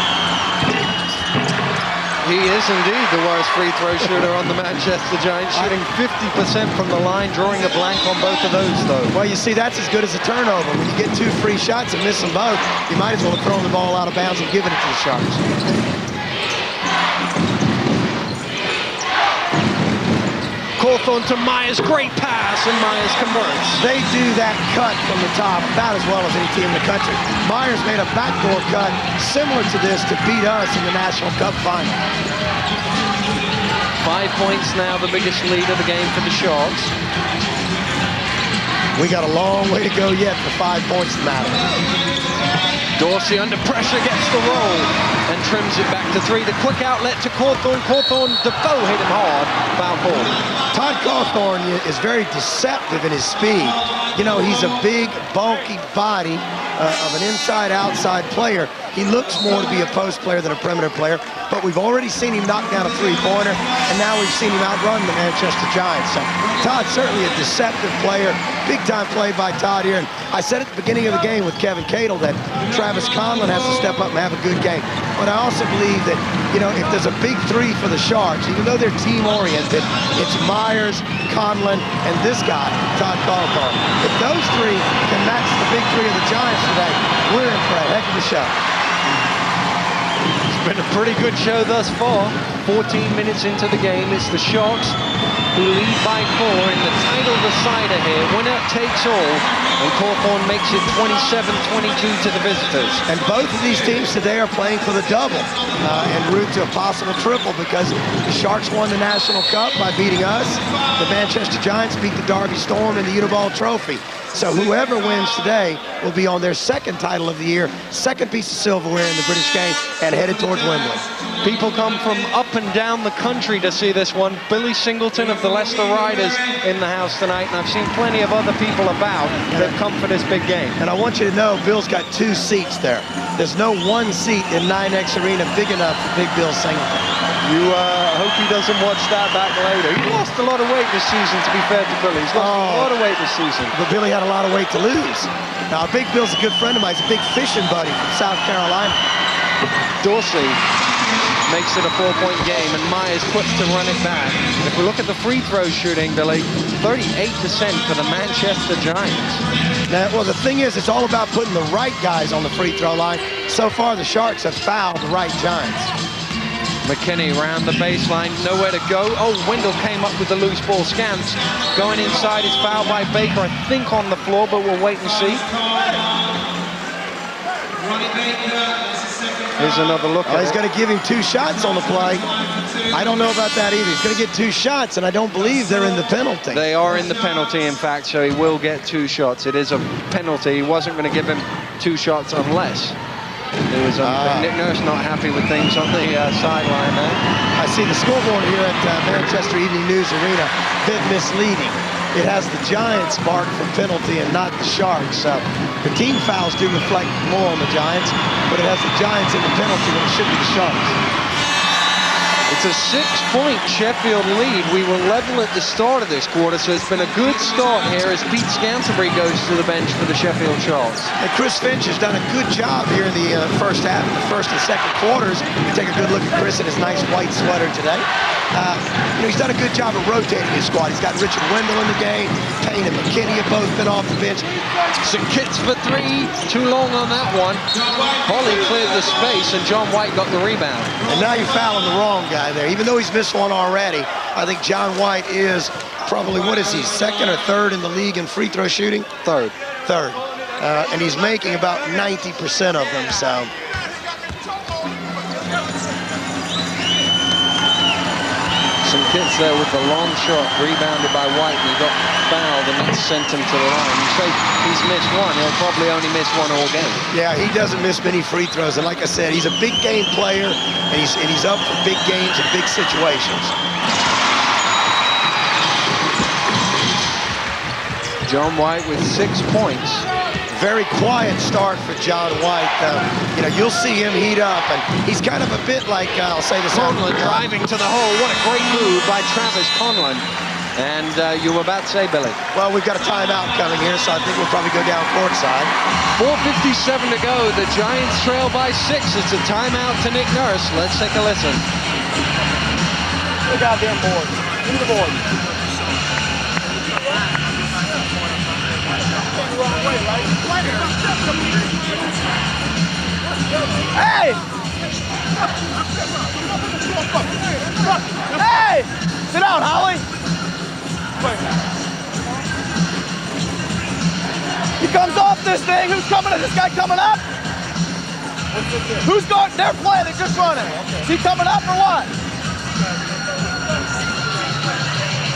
He is indeed the worst free throw shooter on the Manchester Giants, shooting 50% from the line, drawing a blank on both of those, though. Well, you see, that's as good as a turnover. When you get 2 free shots and miss them both, you might as well have thrown the ball out of bounds and given it to the Sharks. Cauthorn to Myers, great pass, and Myers converts. They do that cut from the top about as well as any team in the country. Myers made a backdoor cut similar to this to beat us in the National Cup final. 5 points now, the biggest lead of the game for the Sharks. We got a long way to go yet for 5 points to matter. Dorsey under pressure gets the roll and trims it back to 3. The quick outlet to Cauthorn. Defoe hit him hard. Foul ball. Todd Cauthorn is very deceptive in his speed. You know, he's a big, bulky body of an inside-outside player. He looks more to be a post player than a perimeter player, but we've already seen him knock down a three-pointer, and now we've seen him outrun the Manchester Giants. So Todd's certainly a deceptive player. Big-time play by Todd here. And I said at the beginning of the game with Kevin Gayle that Travis Conlan has to step up and have a good game. But I also believe that, you know, if there's a big 3 for the Sharks, even though they're team-oriented, it's Myers, Conlan, and this guy, Todd Cauthorn. If those 3 can match the big 3 of the Giants today, we're in for a heck of a show. It's been a pretty good show thus far. 14 minutes into the game, it's the Sharks who lead by 4 in the title decider here. Winner takes all, and Cauthorn makes it 27-22 to the visitors. And both of these teams today are playing for the double en route to a possible triple, because the Sharks won the National Cup by beating us. The Manchester Giants beat the Derby Storm in the Uniball Trophy. So whoever wins today will be on their 2nd title of the year, 2nd piece of silverware in the British game, and headed towards Windle. People come from up and down the country to see this one. Billy Singleton of the Leicester Riders in the house tonight, and I've seen plenty of other people about that have come for this big game. And I want you to know, Bill's got 2 seats there. There's no 1 seat in 9X Arena big enough for Big Bill Singleton. You hope he doesn't watch that back later. He lost a lot of weight this season, to be fair to Billy. He's lost a lot of weight this season. But Billy had a lot of weight to lose. Now, Big Bill's a good friend of mine. He's a big fishing buddy from South Carolina. Dorsey makes it a 4-point game, and Myers puts to run it back. If we look at the free throw shooting, Billy, 38% for the Manchester Giants. Now, well, the thing is, it's all about putting the right guys on the free throw line. So far, the Sharks have fouled the right Giants. McKinney round the baseline, nowhere to go. Oh, Windle came up with the loose ball. Scants going inside, it's fouled by Baker, I think on the floor, but we'll wait and see. Here's another look at he's going to give him 2 shots on the play. I don't know about that either. He's going to get 2 shots, and I don't believe they're in the penalty. They are in the penalty, in fact, so he will get 2 shots. It is a penalty. He wasn't going to give him 2 shots unless it was Nick Nurse not happy with things on the sideline there. I see the scoreboard here at Manchester Evening News Arena, a bit misleading. It has the Giants marked for penalty and not the Sharks. So the team fouls do reflect more on the Giants, but it has the Giants in the penalty when it should be the Sharks. It's a 6-point Sheffield lead. We were level at the start of this quarter, so it's been a good start here as Pete Scantlebury goes to the bench for the Sheffield Sharks. And Chris Finch has done a good job here in the first half, the first and second quarters. We take a good look at Chris in his nice white sweater today. You know, he's done a good job of rotating his squad. He's got Richard Windle in the game. Payne and McKinney have both been off the bench. Some kicks for 3, too long on that one. Holley cleared the space, and John White got the rebound. And now you're fouling the wrong guy there. Even though he's missed one already, I think John White is probably, what is he, 2nd or 3rd in the league in free throw shooting? 3rd. And he's making about 90% of them, so. Some kicks there with the long shot, rebounded by White, and he got fouled, and that sent him to the line. You say he's missed 1, he'll probably only miss 1 all game. Yeah, he doesn't miss many free throws, and like I said, he's a big game player, and he's up for big games and big situations. John White with 6 points. very quiet start for John White. You know, you'll see him heat up, and he's kind of a bit like, I'll say this. Conlan driving to the hole. What a great move by Travis Conlan. And you were about to say, Billy? Well, we've got a timeout coming here, so I think we'll probably go down courtside. 4:57 to go. The Giants trail by 6. It's a timeout to Nick Nurse. Let's take a listen. Look out there, boys. Give me the board. Hey! Hey! Sit down, Holley. He comes off this thing. Who's coming? Is this guy coming up? Who's going? They're playing. They're just running. Is he coming up or what?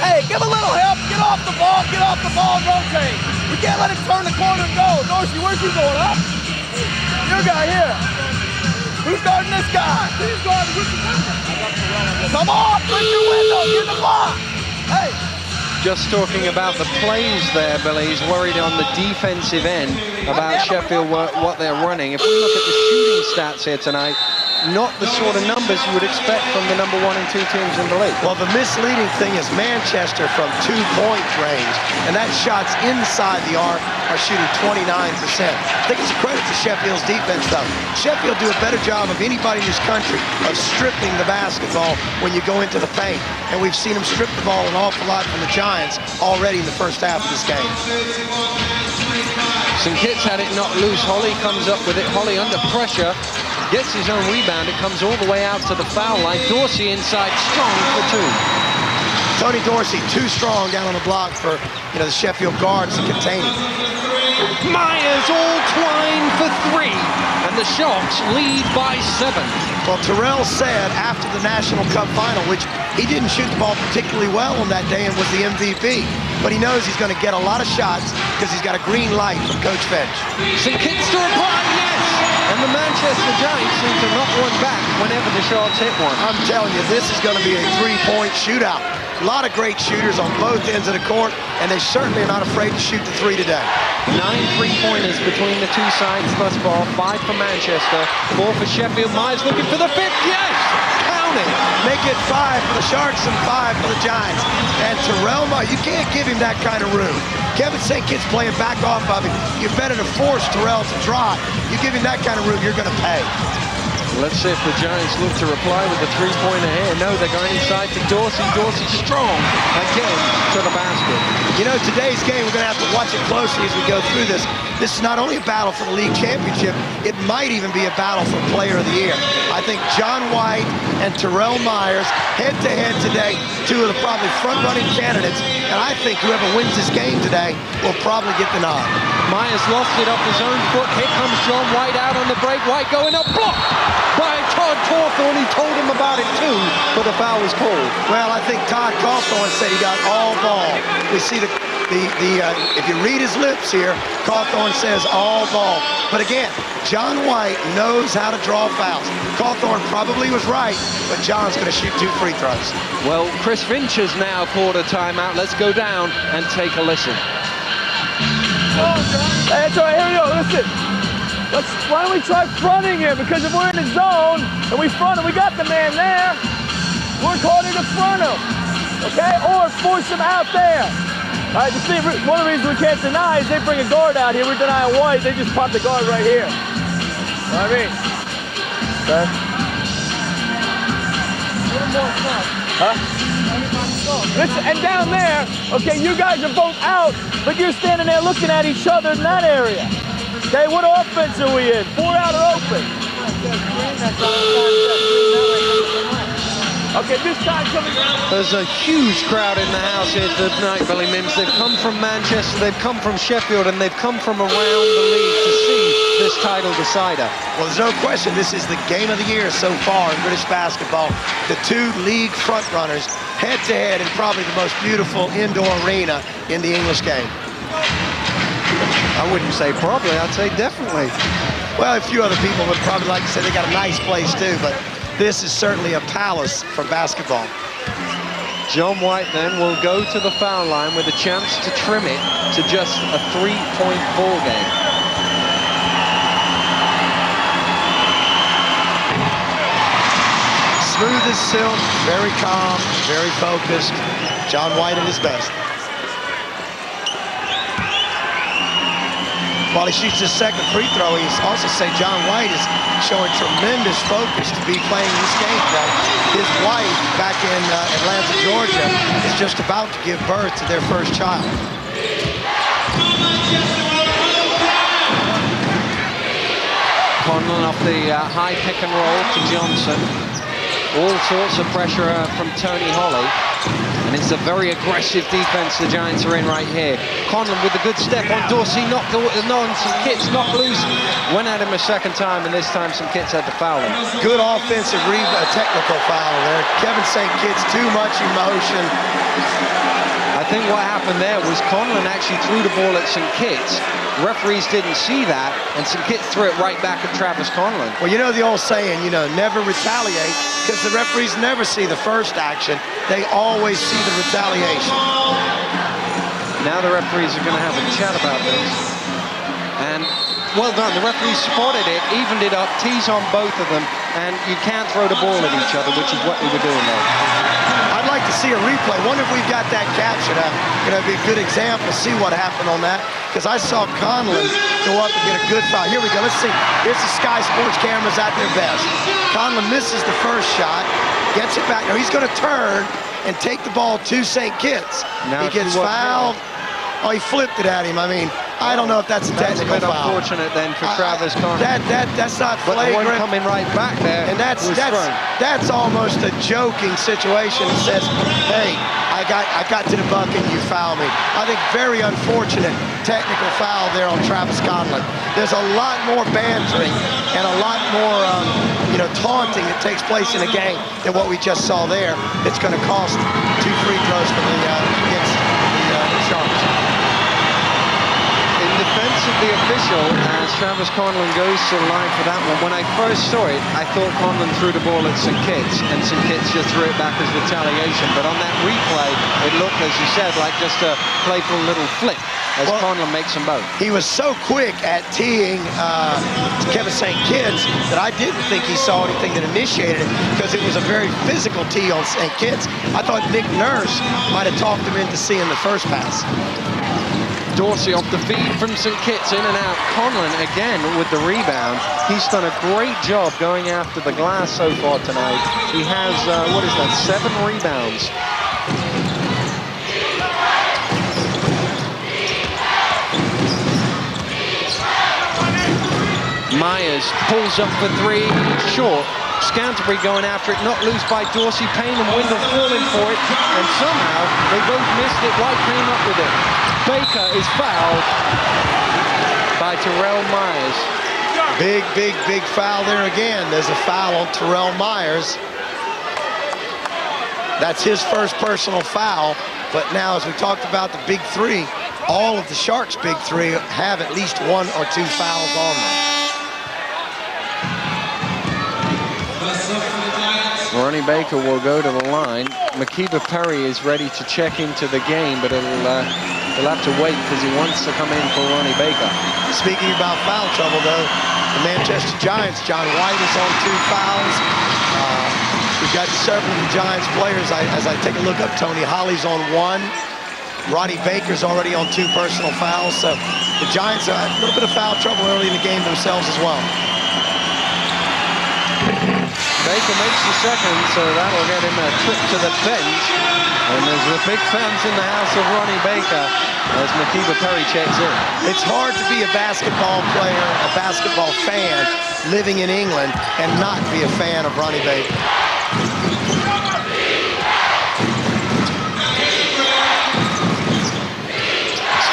Hey, give a little help. Get off the ball. Get off the ball and rotate. We can't let him turn the corner and go. Dorsey, where's he going? Up? Your guy here. Who's guarding this guy? He's guarding with the window. Come on, put your window. Get the block. Hey. Just talking about the plays there, Billy. He's worried on the defensive end about Sheffield, what they're running. If we look at the shooting stats here tonight, not the sort of numbers you would expect from the number 1 and 2 teams in the league. Well, the misleading thing is Manchester from 2-point range, and that shots inside the arc are shooting 29%. I think it's a credit to Sheffield's defense, though. Sheffield do a better job of anybody in this country of stripping the basketball when you go into the paint, and we've seen them strip the ball an awful lot from the Giants already in the first half of this game. St. Kitts had it not loose. Holley comes up with it. Holley under pressure. Gets his own rebound. It comes all the way out to the foul line. Dorsey inside, strong for 2. Tony Dorsey, too strong down on the block for, you know, the Sheffield guards to contain him. Myers all twine for 3, and the Sharks lead by 7. Well, Terrell said after the National Cup final, which he didn't shoot the ball particularly well on that day and was the MVP, but he knows he's going to get a lot of shots because he's got a green light from Coach Finch. St. Kitts to reply, yes! And the Manchester Giants seem to knock one back whenever the Sharks hit one. I'm telling you, this is going to be a 3-point shootout. A lot of great shooters on both ends of the court, and they certainly are not afraid to shoot the 3 today. 9 3-pointers between the two sides thus far. 5 for Manchester, 4 for Sheffield. Myers looking for the 5th, yes! Count it! Make it 5 for the Sharks and 5 for the Giants. And Terrell Myers, you can't give him that kind of room. Kevin St. Kitts playing back off of him. You're better to force Terrell to drive. You give him that kind of room, you're going to pay. Let's see if the Giants look to reply with a 3-pointer here. No, they're going inside to Dorsey. Dorsey strong again to the basket. You know, today's game, we're going to have to watch it closely as we go through this. This is not only a battle for the league championship, it might even be a battle for player of the year. I think John White and Terrell Myers head-to-head today, 2 of the probably front-running candidates, and I think whoever wins this game today will probably get the nod. Myers lost it off his own foot. Here comes John White out on the break. White going up, blocked by Todd Cauthorn. He told him about it too, but the foul was called. Well, I think Todd Cauthorn said he got all ball. We see if you read his lips here, Cauthorn says all ball. But again, John White knows how to draw fouls. Cauthorn probably was right, but John's going to shoot 2 free throws. Well, Chris Finch has now called a timeout. Let's go down and take a listen. Hey, that's all right. Here we go. Listen. Why don't we try fronting him? Because if we're in the zone and we front him, we got the man there. Work harder to front him, okay? Or force him out there. All right, one of the reasons we can't deny is they bring a guard out here. We're denying White. They just pop the guard right here. You know what I mean? Okay. Huh? Listen, and down there, okay, you guys are both out, but you're standing there looking at each other in that area. Okay, what offense are we in? 4 out or open? Okay, this time coming around. There's a huge crowd in the house here tonight, Billy Mims. They've come from Manchester, they've come from Sheffield, and they've come from around the league to see this title decider. Well, there's no question this is the game of the year so far in British basketball. The 2 league frontrunners head-to-head in probably the most beautiful indoor arena in the English game. I wouldn't say probably, I'd say definitely. Well, a few other people would probably like to say they got a nice place too, but this is certainly a palace for basketball. John White then will go to the foul line with a chance to trim it to just a 3-point ball game. this still. Very calm, very focused. John White at his best. While he shoots his second free throw, he's also saying John White is showing tremendous focus to be playing this game today. His wife, back in Atlanta, Georgia, is just about to give birth to their first child. Conlan off the high pick and roll to Johnson. All sorts of pressure from Tony Holley. And it's a very aggressive defense the Giants are in right here. Conlan with a good step on Dorsey, knocked on some kits, knocked loose. Went at him a second time, and this time some kits had to foul him. Good offensive technical foul there. Kevin St. Kitts, too much emotion. I think what happened there was Conlan actually threw the ball at St. Kitts. Referees didn't see that, and St. Kitts threw it right back at Travis Conlan. Well, you know the old saying, you know, never retaliate, because the referees never see the first action. They always see the retaliation. Now the referees are going to have a chat about this. And well done, the referees spotted it, evened it up, tees on both of them, and you can't throw the ball at each other, which is what they were doing there. I'd like to see a replay. Wonder if we've got that captured. You know, it'd be a good example, see what happened on that, because I saw Conlan go up and get a good foul. Here we go, let's see. Here's the Sky Sports cameras at their best. Conlan misses the first shot, gets it back. Now he's going to turn and take the ball to St. Kitts. He gets fouled. Oh, he flipped it at him. I mean, I don't know if that's a technical foul. That's a bit unfortunate then for Travis Conlan. That's not flagrant. But the one coming right back there. And that's almost a joking situation. It says, hey, I got to the bucket, you fouled me. I think very unfortunate technical foul there on Travis Conlan. There's a lot more bantering and a lot more taunting that takes place in a game than what we just saw there. It's going to cost 2 free throws for against the Sharks. Defense of the official as Travis Conlan goes to the line for that one. When I first saw it, I thought Conlan threw the ball at St. Kitts, and St. Kitts just threw it back as retaliation. But on that replay, it looked, as you said, like just a playful little flick as Conlan makes them both. He was so quick at teeing Kevin St. Kitts that I didn't think he saw anything that initiated it, because it was a very physical tee on St. Kitts. I thought Nick Nurse might have talked him into seeing the first pass. Dorsey off the feed from St. Kitts, in and out. Conlan again with the rebound. He's done a great job going after the glass so far tonight. He has, 7 rebounds. Myers pulls up for 3, short. Scantlebury going after it, not loose by Dorsey. Payne and Windle falling for it, and somehow they both missed it. White came up with it. Baker is fouled by Terrell Myers. Big foul there again. There's a foul on Terrell Myers. That's his first personal foul, but now, as we talked about the big 3, all of the Sharks' big 3 have at least 1 or 2 fouls on them. Ronnie Baker will go to the line. McKeever Perry is ready to check into the game, but he'll have to wait because he wants to come in for Ronnie Baker. Speaking about foul trouble, though, the Manchester Giants, John White is on 2 fouls. We've got several of the Giants players. As I take a look up, Tony Holley's on 1. Ronnie Baker's already on 2 personal fouls. So the Giants are a little bit of foul trouble early in the game themselves as well. Baker makes the second, so that'll get him a trip to the bench. And there's the big fans in the house of Ronnie Baker as McKeever Perry checks in. It's hard to be a basketball player, a basketball fan, living in England and not be a fan of Ronnie Baker.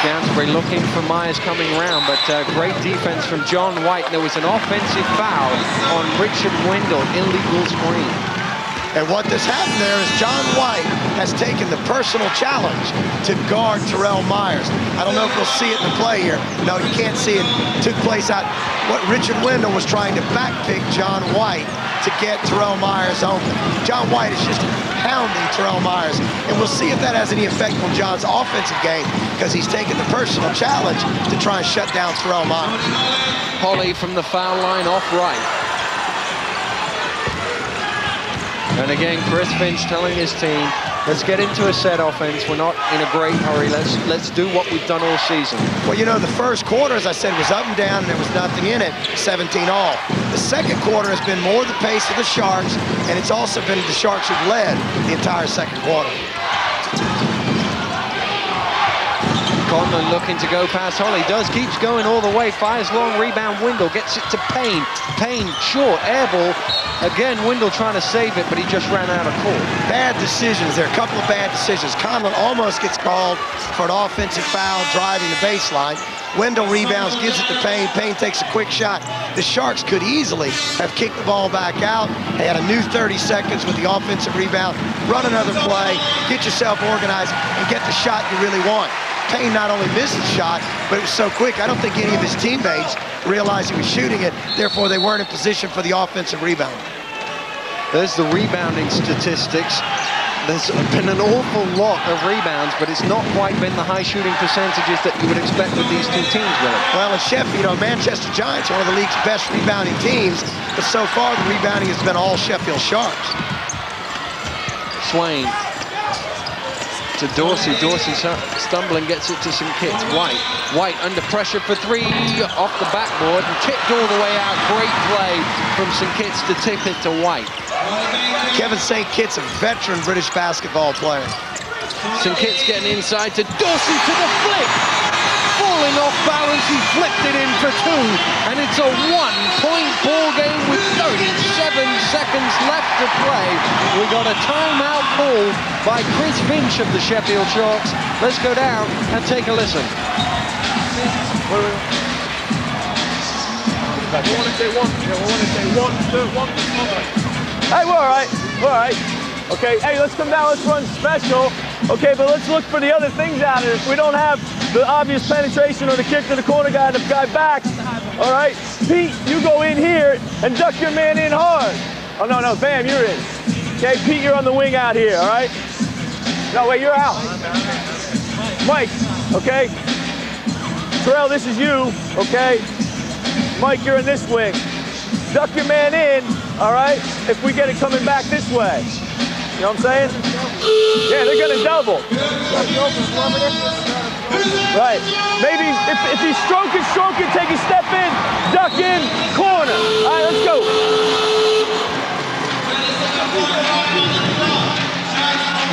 Scantlebury looking for Myers coming round, but great defense from John White. There was an offensive foul on Richard Windle, illegal screen. And what has happened there is John White has taken the personal challenge to guard Terrell Myers. I don't know if we'll see it in the play here. No, you can't see it. It took place out. What Richard Windle was trying to backpick John White to get Terrell Myers open. John White is just pounding Terrell Myers. And we'll see if that has any effect on John's offensive game, because he's taken the personal challenge to try and shut down Terrell Myers. Holley from the foul line off right. And again, Chris Finch telling his team, let's get into a set offense. We're not in a great hurry. Let's do what we've done all season. Well, you know, the first quarter, as I said, was up and down, and there was nothing in it, 17-all. The second quarter has been more the pace of the Sharks, and it's also been the Sharks who've led the entire second quarter. Conlan looking to go past Holley, keeps going all the way, fires long, rebound, Windle, gets it to Payne. Payne, short, air ball. Again, Windle trying to save it, but he just ran out of court. Bad decisions there, a couple of bad decisions. Conlan almost gets called for an offensive foul driving the baseline. Windle rebounds, gives it to Payne. Payne takes a quick shot. The Sharks could easily have kicked the ball back out. They had a new 30 seconds with the offensive rebound. Run another play, get yourself organized, and get the shot you really want. Payne not only missed the shot, but it was so quick, I don't think any of his teammates realized he was shooting it. Therefore, they weren't in position for the offensive rebound. There's the rebounding statistics. There's been an awful lot of rebounds, but it's not quite been the high shooting percentages that you would expect with these two teams, Willie. Well, in Sheffield, Manchester Giants, one of the league's best rebounding teams, but so far the rebounding has been all Sheffield Sharks. Swaine to Dorsey. Dorsey stumbling, gets it to St. Kitts. White under pressure for three, off the backboard and tipped all the way out. Great play from St. Kitts to tip it to White. Kevin St. Kitts, a veteran British basketball player. St. Kitts getting inside to Dorsey to the flick. Falling off balance, he flipped it in for two, and it's a one-point ball game with 37 seconds left to play. We got a timeout called by Chris Finch of the Sheffield Sharks. Let's go down and take a listen. We want to say one. Yeah, we want to say one, two, one. Hey, we're all right. We're all right. Okay, hey, let's come down. Let's run special. Okay, but let's look for the other things out of this. We don't have the obvious penetration or the kick to the corner guy and the guy back. All right, Pete, you go in here and duck your man in hard. Oh, no, Bam, you're in. Okay, Pete, you're on the wing out here, all right? No, wait, you're out. Mike, okay? Terrell, this is you, okay? Mike, you're in this wing. Duck your man in, all right, if we get it coming back this way. You know what I'm saying? Yeah, they're going to double. Right. Maybe if he's stroking, take a step in, duck in, corner. All right, let's go.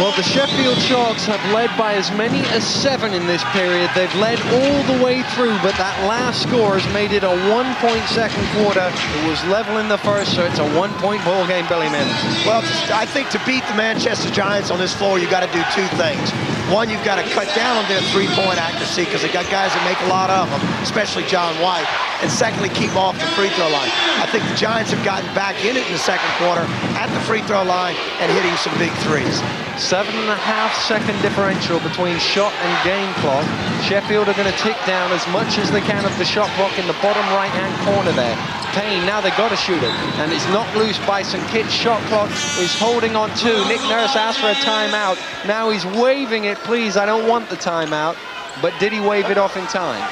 Well, the Sheffield Sharks have led by as many as 7 in this period. They've led all the way through, but that last score has made it a 1-point second quarter. It was level in the first, so it's a 1-point ball game, Billy Mims. Well, I think to beat the Manchester Giants on this floor, you've got to do two things. One, you've got to cut down on their three-point accuracy because they got guys that make a lot of them, especially John White. And secondly, keep off the free throw line. I think the Giants have gotten back in it in the second quarter at the free throw line and hitting some big threes. 7.5-second differential between shot and game clock. Sheffield are going to tick down as much as they can of the shot clock in the bottom right-hand corner there. Payne, now they've got to shoot it, and it's knocked loose by St. Kitts. Shot clock is holding on to. Nick Nurse asked for a timeout. Now he's waving it. Please, I don't want the timeout. But did he wave it off in time?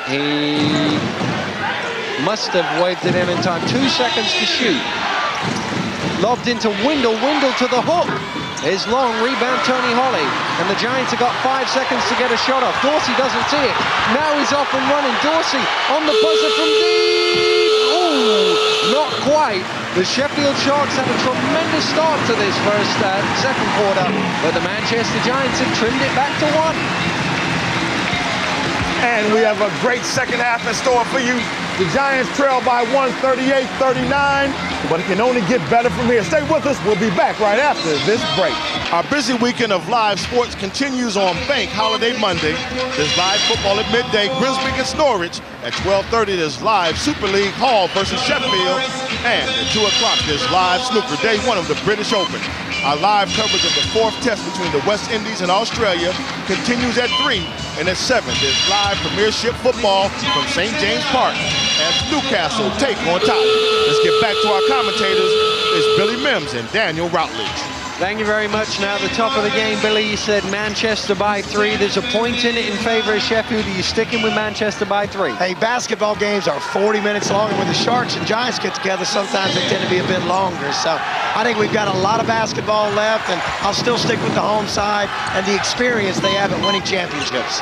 He must have waved it in time. 2 seconds to shoot. Lobbed into Windle. Windle to the hook. Is long, rebound Tony Holley. And the Giants have got 5 seconds to get a shot off. Dorsey doesn't see it. Now he's off and running. Dorsey on the buzzer from deep. Ooh, not quite. The Sheffield Sharks had a tremendous start to this second quarter, but the Manchester Giants have trimmed it back to 1. And we have a great second half in store for you. The Giants trail by 138-39, but it can only get better from here. Stay with us. We'll be back right after this break. Our busy weekend of live sports continues on Bank Holiday Monday. There's live football at midday, Grimsby against Norwich. At 12:30, there's live Super League Hall versus Sheffield. And at 2 o'clock, there's live snooker, day 1 of the British Open. Our live coverage of the 4th test between the West Indies and Australia continues at 3. And at 7, there's live Premiership football from St. James Park as Newcastle take on Tottenham. Let's get back to our commentators. It's Billy Mims and Daniel Routledge. Thank you very much. Now, the top of the game, Billy, you said Manchester by 3. There's a point in it in favor of Sheffield. Are you sticking with Manchester by 3? Hey, basketball games are 40 minutes long, and when the Sharks and Giants get together, sometimes they tend to be a bit longer. So I think we've got a lot of basketball left, and I'll still stick with the home side and the experience they have at winning championships.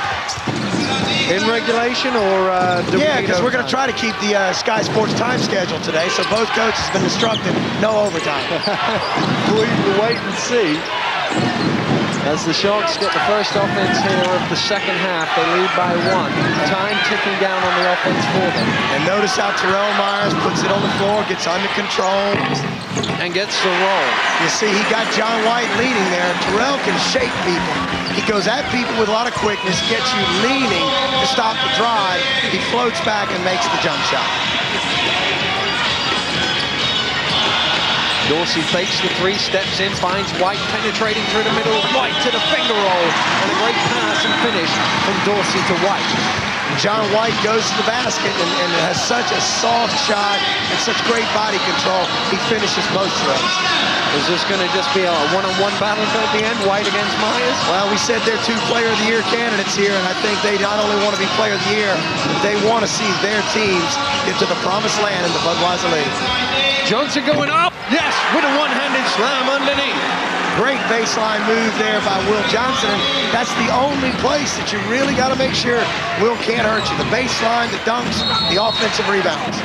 In regulation, or yeah, because we're going to try to keep the Sky Sports time schedule today, so both coaches have been instructed no overtime. We will wait and see. As the Sharks get the first offense here of the second half, they lead by 1. Time ticking down on the offense for them. And notice how Terrell Myers puts it on the floor, gets under control, and gets the roll. You see, he got John White leading there. Terrell can shake people. He goes at people with a lot of quickness, gets you leaning to stop the drive. He floats back and makes the jump shot. Dorsey fakes the 3, steps in, finds White penetrating through the middle. White to the finger roll, and a great pass and finish from Dorsey to White. John White goes to the basket and has such a soft shot and such great body control. He finishes most of those. Is this going to just be a one-on-one battle at the end, White against Myers? Well, we said they're 2 Player of the Year candidates here, and I think they not only want to be Player of the Year, but they want to see their teams get to the promised land in the Budweiser League. Johnson going up, yes, with a one-handed slam underneath. Great baseline move there by Will Johnson, and that's the only place that you really got to make sure Will can't hurt you. The baseline, the dunks, the offensive rebounds.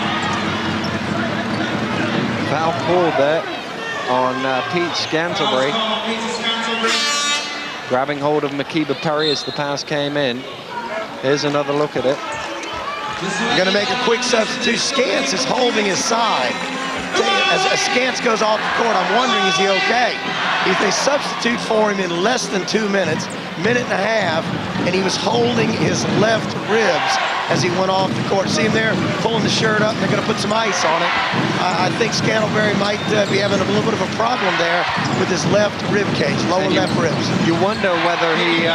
Foul called there on Pete Scantlebury. Grabbing hold of McKinney Perry as the pass came in. Here's another look at it. Going to make a quick substitute. Scants is holding his side. As Scants goes off the court, I'm wondering, is he okay? If they substitute for him in less than 2 minutes, minute and a half, and he was holding his left ribs as he went off the court. See him there pulling the shirt up, and they're going to put some ice on it. I think Scantlebury might be having a little bit of a problem there with his left rib cage, lower left ribs. You wonder whether he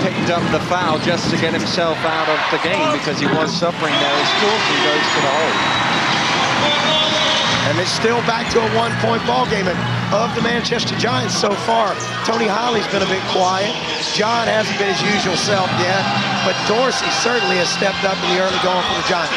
picked up the foul just to get himself out of the game, because he was suffering there as Dorsey goes to the hole. And it's still back to a 1-point ball game. And of the Manchester Giants so far, Tony Holley's been a bit quiet. John hasn't been his usual self yet, but Dorsey certainly has stepped up in the early going for the Giants.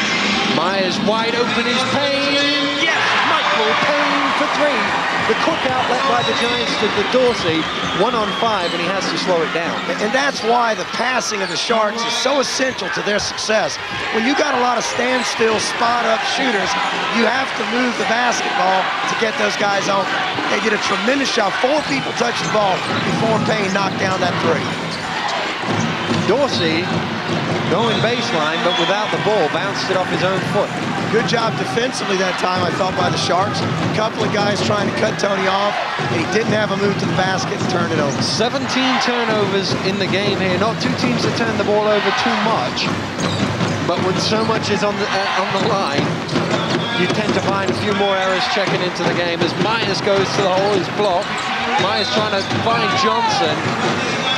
Myers wide open is Payne. Yes, Michael Payne for 3. The quick outlet by the Giants to the Dorsey, 1-on-5, and he has to slow it down. And that's why the passing of the Sharks is so essential to their success. When you got a lot of standstill, spot-up shooters, you have to move the basketball to get those guys on. They did a tremendous job. 4 people touched the ball before Payne knocked down that 3. Dorsey going baseline, but without the ball, bounced it off his own foot. Good job defensively that time, I thought, by the Sharks. A couple of guys trying to cut Tony off, and he didn't have a move to the basket and turned it over. 17 turnovers in the game here. Not 2 teams that turn the ball over too much, but when so much is on the line, you tend to find a few more errors checking into the game. As Myers goes to the hole, he's blocked. Myers trying to find Johnson.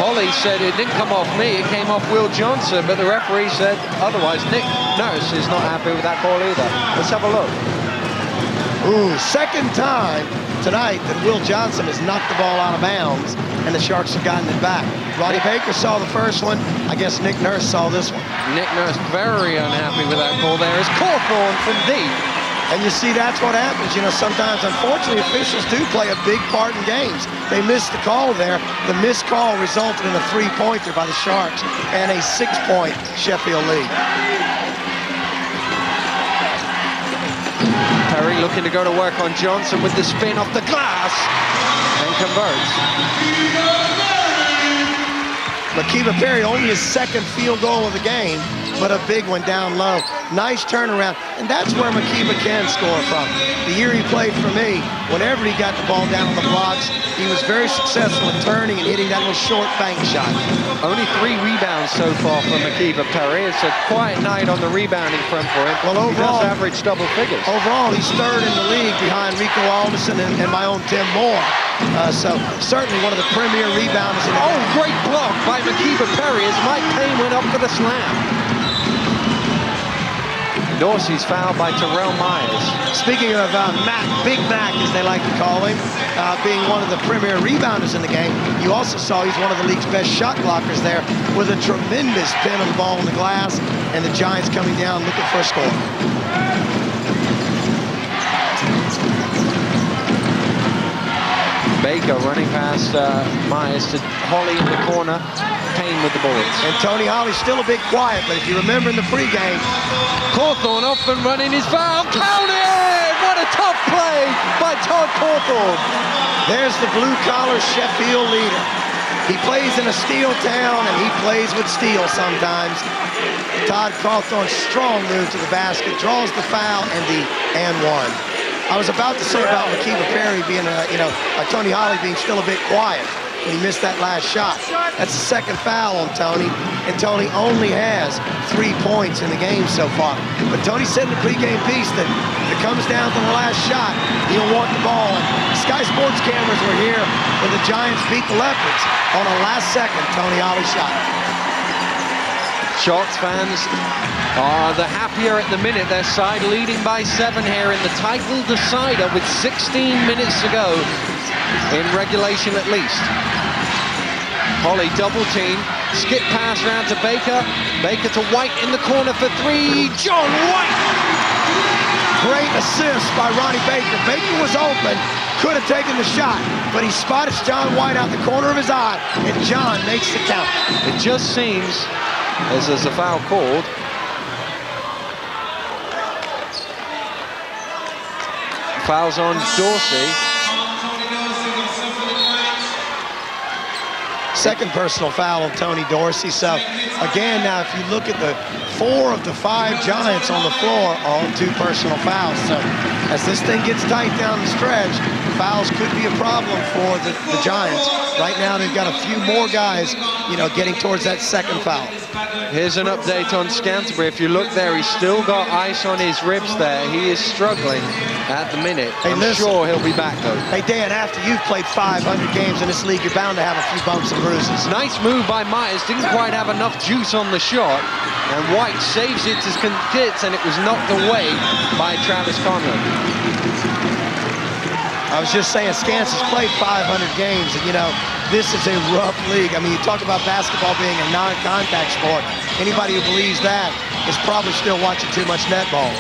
Holley said it didn't come off me, it came off Will Johnson, but the referee said otherwise. Nick Nurse is not happy with that call either. Let's have a look. Ooh, second time tonight that Will Johnson has knocked the ball out of bounds, and the Sharks have gotten it back. Roddy Baker saw the first one. I guess Nick Nurse saw this one. Nick Nurse very unhappy with that call there. Is Cauthorn from deep. And you see, that's what happens. You know, sometimes, unfortunately, officials do play a big part in games. They missed the call there. The missed call resulted in a 3-pointer by the Sharks and a 6-point Sheffield lead. Perry looking to go to work on Johnson with the spin off the glass and converts. McKinney Perry only his 2nd field goal of the game, but a big one down low. Nice turnaround, and that's where McKinney can score from. The year he played for me, whenever he got the ball down on the blocks, he was very successful in turning and hitting that little short bank shot. Only 3 rebounds so far for McKinney Perry. It's a quiet night on the rebounding front for him. Well, overall, he does average double figures. Overall, he's 3rd in the league behind Rico Alderson and my own Tim Moore. So certainly one of the premier rebounders in the game. Great block by McKinney Perry as Mike Payne went up for the slam. Dorsey's fouled by Terrell Myers. Speaking of Mac, Big Mac as they like to call him, being one of the premier rebounders in the game, you also saw he's one of the league's best shot blockers there with a tremendous pin of the ball on the glass, and the Giants coming down looking for a score. Baker running past Myers to Holley in the corner. Payne with the boards. And Tony Holley's still a bit quiet, but if you remember in the pregame, Cauthorn off and running his foul. Counted! What a tough play by Todd Cauthorn. There's the blue-collar Sheffield leader. He plays in a steel town, and he plays with steel sometimes. Todd Cauthorn's strong move to the basket, draws the foul and the and one. I was about to say about McKinney Perry being, Tony Holley being still a bit quiet when he missed that last shot. That's the second foul on Tony, and Tony only has 3 points in the game so far. But Tony said in the pregame piece that if it comes down to the last shot, he'll want the ball. And Sky Sports cameras were here when the Giants beat the Leopards on a last-second Tony Holley shot. Sharks fans are the happier at the minute. Their side leading by 7 here in the title decider with 16 minutes to go in regulation at least. Holley double team, skip pass round to Baker. Baker to White in the corner for 3. John White! Great assist by Ronnie Baker. Baker was open, could have taken the shot, but he spotted John White out the corner of his eye, and John makes the count. It just seems, as there's a foul called, fouls on Dorsey. Second personal foul on Tony Dorsey. So again, now if you look at the 4 of the 5 Giants on the floor are on 2 personal fouls. So as this thing gets tight down the stretch, fouls could be a problem for the Giants. Right now they've got a few more guys, getting towards that second foul. Here's an update on Scantlebury. If you look there, he's still got ice on his ribs there. He is struggling at the minute. Hey, I'm sure he'll be back though. Hey Dan, after you've played 500 games in this league, you're bound to have a few bumps and bruises. Nice move by Myers. Didn't quite have enough juice on the shot. And White saves it as gets, and it was knocked away by Travis Conlan. I was just saying, Scants has played 500 games, and this is a rough league. I mean, you talk about basketball being a non-contact sport. Anybody who believes that is probably still watching too much netball.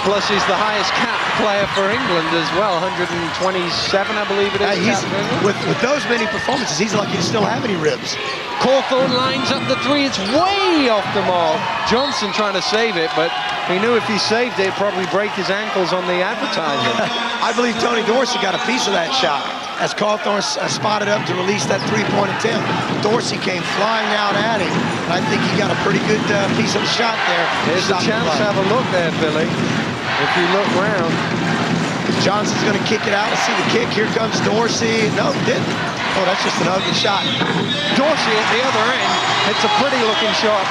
Plus, he's the highest capped player for England as well, 127, I believe it is. With those many performances, he's lucky to still have any ribs. Cauthorn lines up the 3. It's way off the mark. Johnson trying to save it, but he knew if he saved it, it'd probably break his ankles on the advertising. I believe Tony Dorsey got a piece of that shot as Cauthorn spotted up to release that 3-point attempt. Dorsey came flying out at him, and I think he got a pretty good piece of the shot there. Here's a chance to have a look there, Billy. If you look round. Johnson's going to kick it out. Let's see the kick. Here comes Dorsey. No, didn't. Oh, that's just an ugly shot. Dorsey at the other end. It's a pretty looking shot.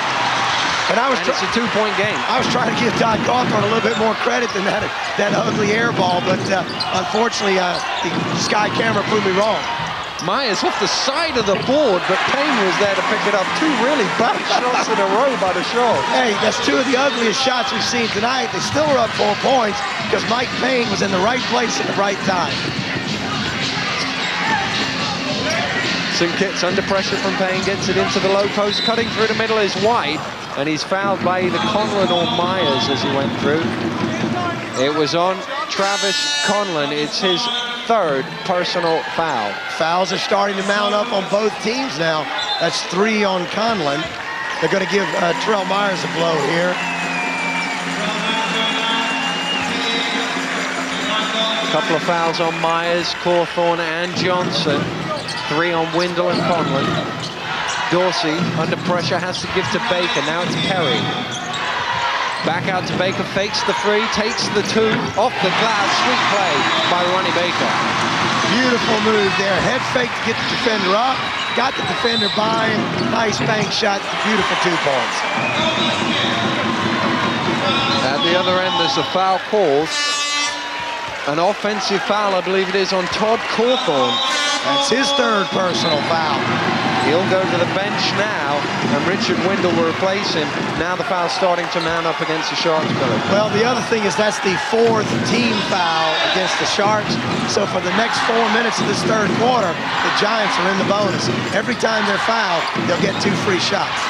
And it's a 2-point game. I was trying to give Todd Cauthorn a little bit more credit than that ugly air ball, but unfortunately, the Sky camera proved me wrong. Myers off the side of the board, but Payne was there to pick it up. 2 really bad shots in a row by the Sharks. Hey, that's 2 of the ugliest shots we've seen tonight. They still were up 4 points because Mike Payne was in the right place at the right time. St. Kitts under pressure from Payne, gets it into the low post. Cutting through the middle is White, and he's fouled by either Conlan or Myers as he went through. It was on Travis Conlan. It's his 3rd personal foul. Fouls are starting to mount up on both teams now. That's 3 on Conlan. They're going to give Terrell Myers a blow here. A couple of fouls on Myers, Cauthorn and Johnson. 3 on Windle and Conlan. Dorsey under pressure has to give to Baker. Now it's Perry. Back out to Baker, fakes the 3, takes the 2, off the glass. Sweet play by Ronnie Baker. Beautiful move there. Head fake to get the defender up. Got the defender by him. Nice bank shot. Beautiful 2 points. At the other end, there's a foul called. An offensive foul, I believe it is, on Todd Cauthorn. That's his 3rd personal foul. He'll go to the bench now, and Richard Windle will replace him. Now the foul's starting to mount up against the Sharks, Billy. Well, the other thing is that's the 4th team foul against the Sharks. So for the next 4 minutes of this third quarter, the Giants are in the bonus. Every time they're fouled, they'll get 2 free shots.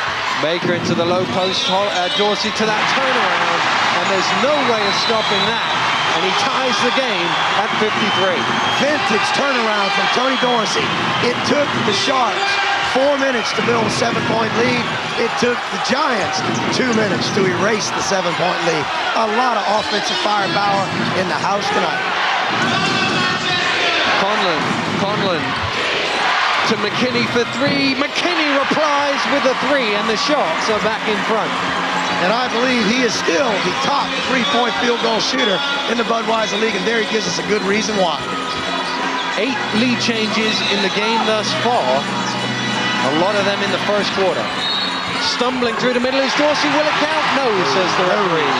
Baker into the low post, Dorsey to that turnaround, and there's no way of stopping that. And he ties the game at 53. Vintage turnaround from Tony Dorsey. It took the Sharks 4 minutes to build a 7-point lead. It took the Giants 2 minutes to erase the 7-point lead. A lot of offensive firepower in the house tonight. Conlan to McKinney for 3. McKinney replies with a 3, and the Sharks are back in front. And I believe he is still the top 3-point field goal shooter in the Budweiser League, and there he gives us a good reason why. 8 lead changes in the game thus far. A lot of them in the first quarter. Stumbling through the middle is Dorsey. Will it count? No, says the referee.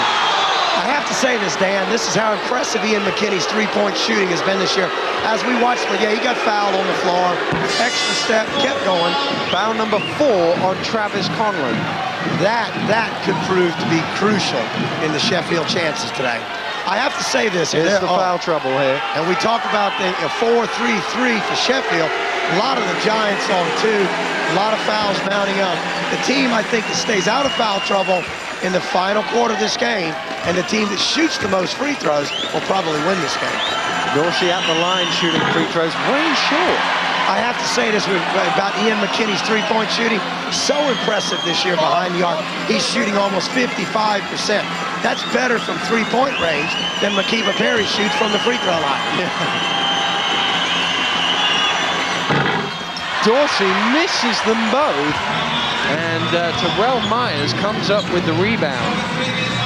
I have to say this, Dan. This is how impressive Ian McKinney's 3-point shooting has been this year. As we watched, he got fouled on the floor. Extra step, kept going. Foul number 4 on Travis Conlan. That could prove to be crucial in the Sheffield chances today. I have to say this. Here's the foul trouble here. And we talk about the 4-3-3 for Sheffield. A lot of the Giants on 2. A lot of fouls mounting up. The team, I think, that stays out of foul trouble in the final quarter of this game, and the team that shoots the most free throws will probably win this game. Dorsey at the line shooting free throws way short. I have to say this about Ian McKinney's 3-point shooting. So impressive this year behind the arc. He's shooting almost 55%. That's better from 3-point range than McKeever Perry shoots from the free throw line. Dorsey misses them both, and Terrell Myers comes up with the rebound.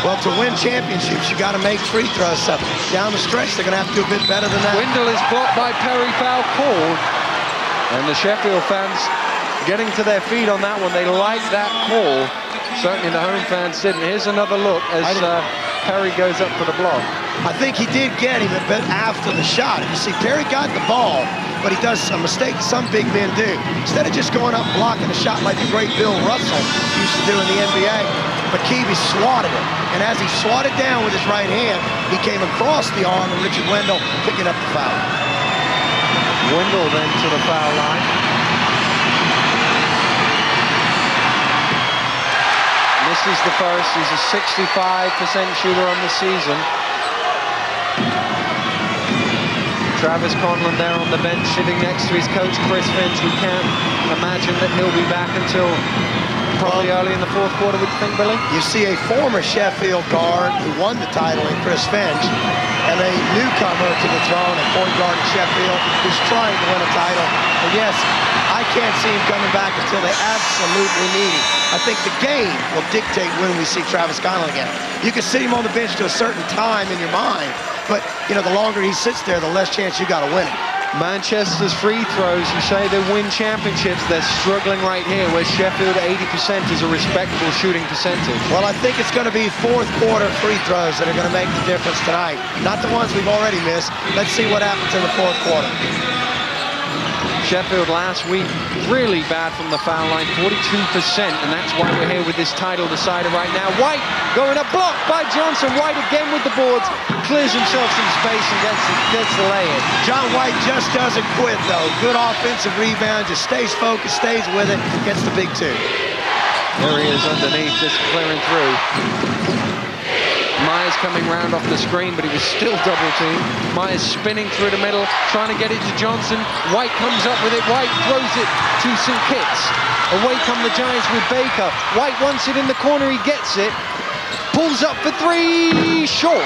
Well, to win championships, you got to make free throws. So down the stretch, they're going to have to do a bit better than that. Windle is blocked by Perry, foul called. And the Sheffield fans getting to their feet on that one. They like that call. Certainly the home fans didn't. Here's another look as Perry goes up for the block. I think he did get him a bit after the shot. You see, Perry got the ball, but he does a mistake some big men do. Instead of just going up and blocking a shot like the great Bill Russell used to do in the NBA, McKeevy swatted it. And as he swatted down with his right hand, he came across the arm of Richard Windle, picking up the foul. Windle then to the foul line. Misses the first. He's a 65% shooter on the season. Travis Conlan there on the bench, sitting next to his coach, Chris Finch. We can't imagine that he'll be back until probably early in the fourth quarter, would you think, Billy? You see a former Sheffield guard who won the title in Chris Finch, and a newcomer to the throne, a point guard in Sheffield, who's trying to win a title. And yes, I can't see him coming back until they absolutely need him. I think the game will dictate when we see Travis Conlan again. You can sit him on the bench to a certain time in your mind, but the longer he sits there, the less chance you got to win it. Manchester's free throws, you say they win championships, they're struggling right here, where Sheffield 80% is a respectable shooting percentage. Well, I think it's going to be fourth quarter free throws that are going to make the difference tonight. Not the ones we've already missed. Let's see what happens in the fourth quarter. Sheffield last week really bad from the foul line, 42%, and that's why we're here with this title decider right now. White going up, blocked by Johnson. White again with the boards, clears himself some space and gets the lay-in. John White just doesn't quit, though. Good offensive rebound, just stays focused, stays with it, gets the big 2. There he is underneath, just clearing through. Myers coming round off the screen, but he was still double-teamed. Myers spinning through the middle, trying to get it to Johnson. White comes up with it. White throws it to St. Kitts. Away come the Giants with Baker. White wants it in the corner. He gets it. Pulls up for 3. Short.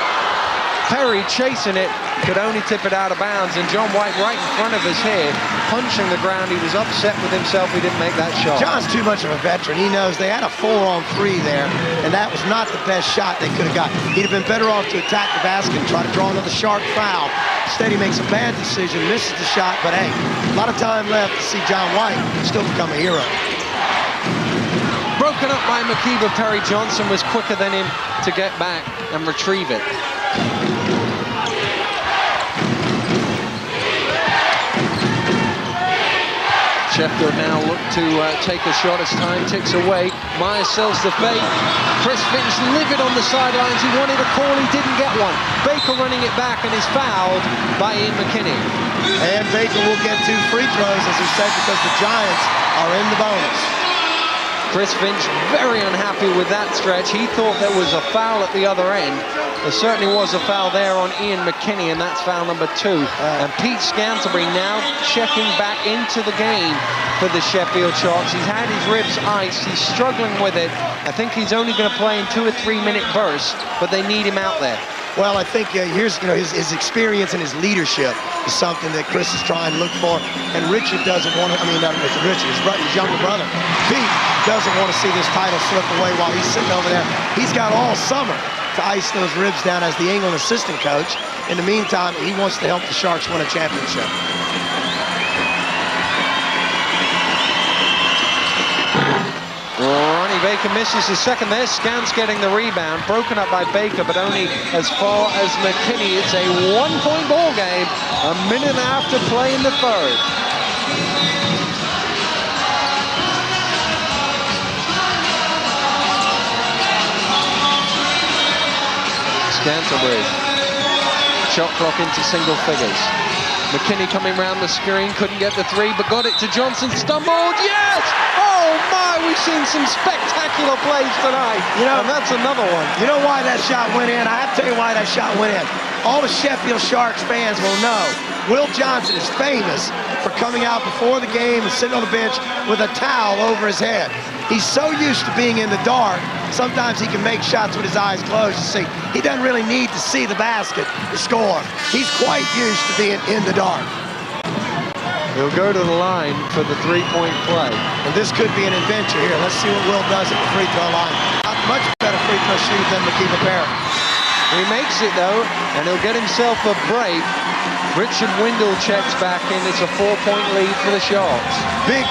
Perry chasing it. Could only tip it out of bounds. And John White right in front of us here, punching the ground. He was upset with himself. He didn't make that shot. John's too much of a veteran. He knows they had a 4-on-3 there, and that was not the best shot they could have got. He'd have been better off to attack the basket and try to draw another Shark foul. Instead, he makes a bad decision, misses the shot, but hey, a lot of time left to see John White still become a hero. Broken up by McKeever. Perry Johnson was quicker than him to get back and retrieve it. Sheffield now look to take a shot as time ticks away. Myers sells the bait. Chris Finch livid on the sidelines. He wanted a call, he didn't get one. Baker running it back and is fouled by Ian McKinney. And Baker will get 2 free throws, as we said, because the Giants are in the bonus. Chris Finch very unhappy with that stretch. He thought there was a foul at the other end. There certainly was a foul there on Ian McKinney, and that's foul number 2. And Pete Scantlebury now checking back into the game for the Sheffield Sharks. He's had his ribs iced. He's struggling with it. I think he's only going to play in 2 or 3 minute bursts, but they need him out there. Well, I think here's his experience and his leadership is something that Chris is trying to look for. And Richard doesn't want to, not Richard, his younger brother, Pete, doesn't want to see this title slip away while he's sitting over there. He's got all summer to ice those ribs down as the England assistant coach. In the meantime, he wants to help the Sharks win a championship. Ronnie Baker misses his second there. Scans getting the rebound. Broken up by Baker, but only as far as McKinney. It's a 1-point ball game. A minute and a half to play in the third. Scantlebury. Shot clock into single figures. McKinney coming round the screen, couldn't get the 3, but got it to Johnson. Stumbled, yes! Oh my, we've seen some spectacular plays tonight. And that's another one. You know why that shot went in? I have to tell you why that shot went in. All the Sheffield Sharks fans will know Will Johnson is famous for coming out before the game and sitting on the bench with a towel over his head. He's so used to being in the dark, sometimes he can make shots with his eyes closed. You see, he doesn't really need to see the basket to score. He's quite used to being in the dark. He'll go to the line for the 3-point play. And this could be an adventure here. Let's see what Will does at the free throw line. Not much better free throw shooter than McKinney Barrett. He makes it though, and he'll get himself a break. Richard Windle checks back in. It's a 4-point lead for the Sharks. Big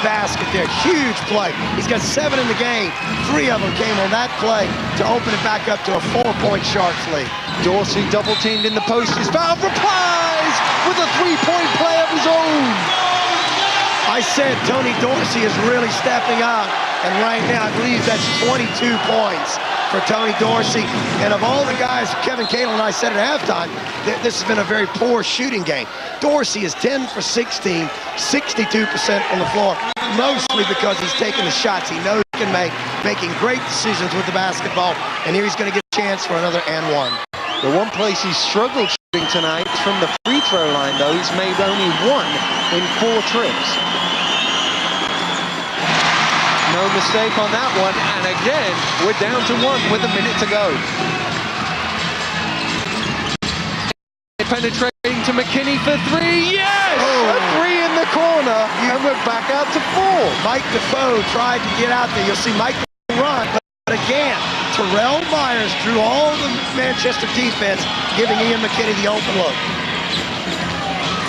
basket there. Huge play. He's got 7 in the game. 3 of them came on that play to open it back up to a 4-point Sharks lead. Dorsey double teamed in the post. Is fouled. Replies with a 3-point play of his own. I said Tony Dorsey is really stepping up. And right now, I believe that's 22 points for Tony Dorsey. And of all the guys, Kevin Gayle and I said at halftime, this has been a very poor shooting game. Dorsey is 10 for 16, 62% on the floor, mostly because he's taking the shots he knows he can make, making great decisions with the basketball. And here he's going to get a chance for another and one. The one place he's struggled shooting tonight is from the free throw line, though. He's made only 1 in 4 trips. No mistake on that one, and again, we're down to 1 with a minute to go. Penetrating to McKinney for 3, yes! A 3 in the corner, and we're back out to 4. Mike Defoe tried to get out there. You'll see Mike Defoe run, but again, Terrell Myers drew all the Manchester defense, giving Ian McKinney the open look.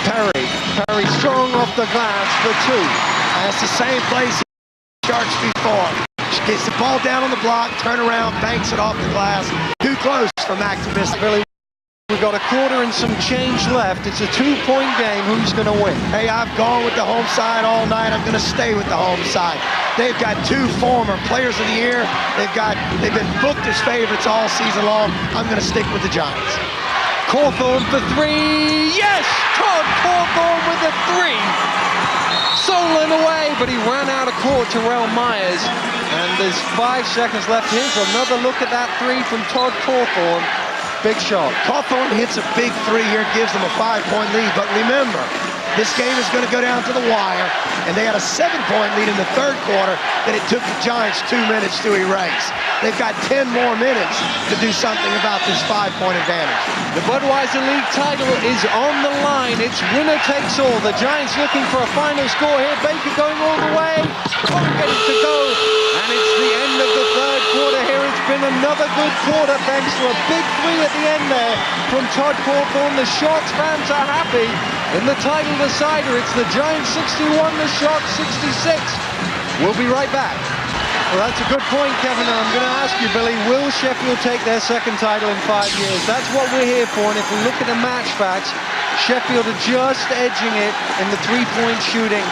Perry strong off the glass for 2. That's the same place Sharks before. Gets the ball down on the block, turn around, banks it off the glass. Too close for Mac to miss. Really, we've got a quarter and some change left. It's a 2-point game. Who's going to win? Hey, I've gone with the home side all night. I'm going to stay with the home side. They've got 2 former players of the year. They've been booked as favorites all season long. I'm going to stick with the Giants. Cauthorn for 3. Yes! Todd Cauthorn with a 3. Stolen away, but he ran out of court, Terrell Myers. And there's 5 seconds left. Here's another look at that 3 from Todd Cauthorn. Big shot. Cauthorn hits a big 3 here, gives them a 5-point lead. But remember, this game is going to go down to the wire, and they had a 7-point lead in the 3rd quarter that it took the Giants 2 minutes to erase. They've got 10 more minutes to do something about this 5-point advantage. The Budweiser League title is on the line. It's winner takes all. The Giants looking for a final score here. Baker going all the way. Can't get it to go. And it's the end of the 3rd quarter here. It's been another good quarter thanks to a big 3 at the end there from Todd Cauthorn. The Sharks fans are happy. In the title decider, it's the Giants 61, the Sharks 66. We'll be right back. Well, that's a good point, Kevin. And I'm going to ask you, Billy, will Sheffield take their 2nd title in 5 years? That's what we're here for. And if we look at the match facts, Sheffield are just edging it in the 3-point shooting.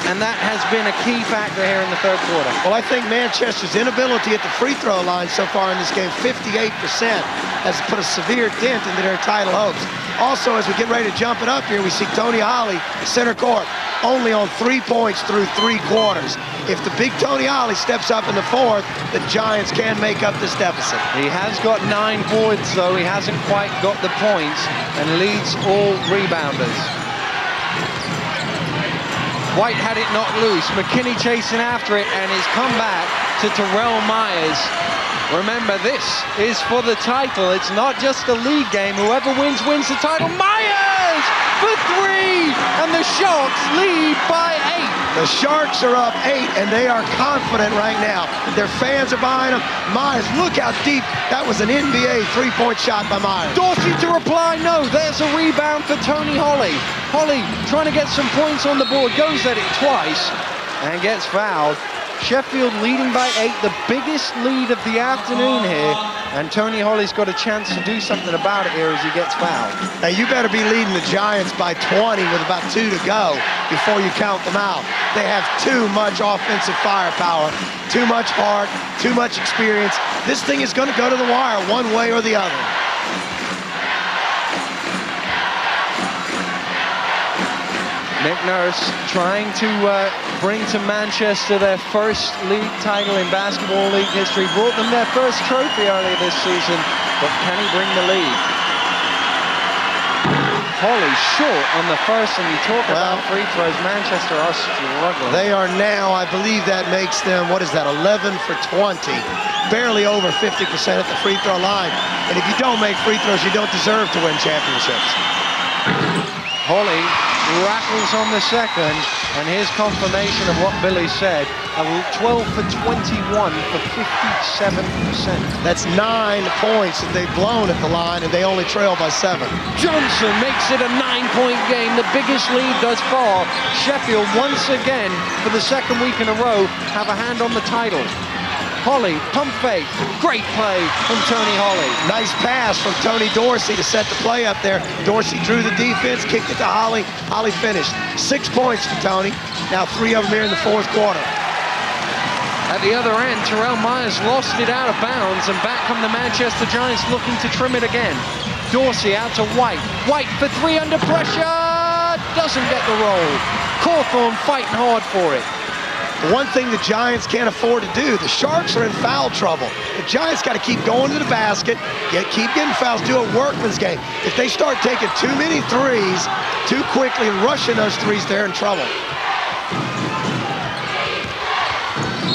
and that has been a key factor here in the third quarter. Well, I think Manchester's inability at the free throw line so far in this game, 58%, has put a severe dent into their title hopes. Also, as we get ready to jump it up here, we see Tony Holley, center court, only on 3 points through 3 quarters. If the big Tony Holley steps up in the fourth, the Giants can make up this deficit. He has got 9 points, though. He hasn't quite got the points and leads all rebounders. White had it knocked loose. McKinney chasing after it, and he's come back to Terrell Myers. Remember, this is for the title. It's not just a league game. Whoever wins, wins the title. Myers for 3, and the Sharks lead by 8. The Sharks are up 8, and they are confident right now. Their fans are behind them. Myers, look how deep. That was an NBA three-point shot by Myers. Dorsey to reply, no. There's a rebound for Tony Holley. Holley trying to get some points on the board, goes at it twice, and gets fouled. Sheffield leading by 8, the biggest lead of the afternoon here, and Tony Holley's got a chance to do something about it here as he gets fouled. Now you better be leading the Giants by 20 with about 2 to go before you count them out. They have too much offensive firepower, too much heart, too much experience. This thing is going to go to the wire one way or the other. Nick Nurse trying to bring to Manchester their first league title in basketball league history. Brought them their first trophy earlier this season, but can he bring the lead? Holley short on the first, and you talk about free throws. Manchester are struggling. They are now, I believe that makes them, what is that, 11 for 20. Barely over 50% at the free throw line. And if you don't make free throws, you don't deserve to win championships. Holley rattles on the second, and here's confirmation of what Billy said. 12 for 21 for 57%. That's 9 points that they've blown at the line, and they only trail by 7. Johnson makes it a 9-point game, the biggest lead thus far. Sheffield once again, for the second week in a row, have a hand on the title. Holley, pump fake, great play from Tony Holley. Nice pass from Tony Dorsey to set the play up there. Dorsey drew the defense, kicked it to Holley. Holley finished. 6 points for Tony. Now 3 of them here in the fourth quarter. At the other end, Terrell Myers lost it out of bounds, and back come the Manchester Giants looking to trim it again. Dorsey out to White. White for 3 under pressure. Doesn't get the roll. Cauthorn fighting hard for it. One thing the Giants can't afford to do, the Sharks are in foul trouble. The Giants got to keep going to the basket, keep getting fouls, do a workman's game. If they start taking too many threes too quickly and rushing those threes, they're in trouble.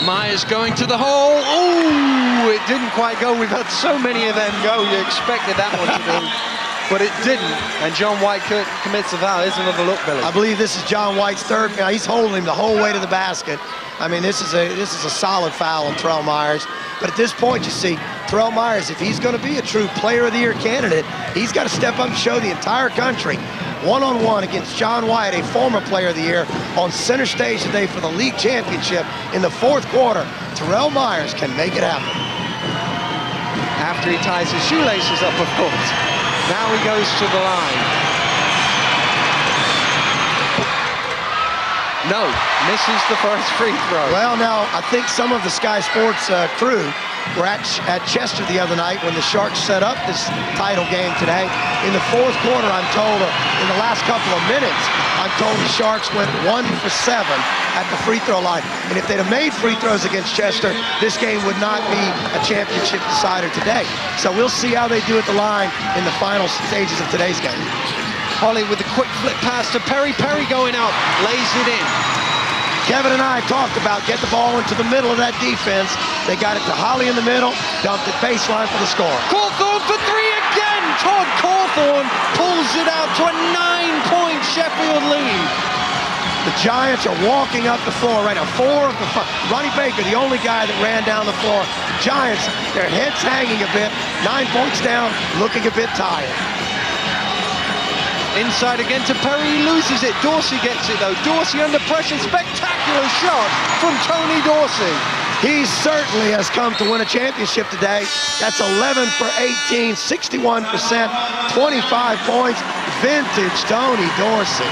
Myers going to the hole. Ooh, it didn't quite go. We've had so many of them go. You expected that one to do. But it didn't, and John White commits a foul. Here's another look, Billy. I believe this is John White's third. Now he's holding him the whole way to the basket. I mean, this is a solid foul on Terrell Myers. But at this point, you see, Terrell Myers, if he's going to be a true Player of the Year candidate, he's got to step up and show the entire country, one-on-one against John White, a former Player of the Year, on center stage today for the league championship in the fourth quarter. Terrell Myers can make it happen. After he ties his shoelaces up, of course. Now he goes to the line. No, misses the first free throw. Well, now, I think some of the Sky Sports crew were at Chester the other night when the Sharks set up this title game today. In the fourth quarter, I'm told, in the last couple of minutes, I'm told the Sharks went 1 for 7 at the free throw line. And if they'd have made free throws against Chester, this game would not be a championship decider today. So we'll see how they do at the line in the final stages of today's game. Holley with a quick flip pass to Perry. Perry going out, lays it in. Kevin and I talked about get the ball into the middle of that defense. They got it to Holley in the middle, dumped it baseline for the score. Cauthorn for 3 again. Todd Cauthorn pulls it out to a 9-point Sheffield lead. The Giants are walking up the floor right now. 4 of the 5. Ronnie Baker, the only guy that ran down the floor. Giants, their heads hanging a bit. 9 points down, looking a bit tired. Inside again to Perry, he loses it. Dorsey gets it though. Dorsey under pressure, spectacular shot from Tony Dorsey. He certainly has come to win a championship today. That's 11 for 18, 61%, 25 points. Vintage Tony Dorsey.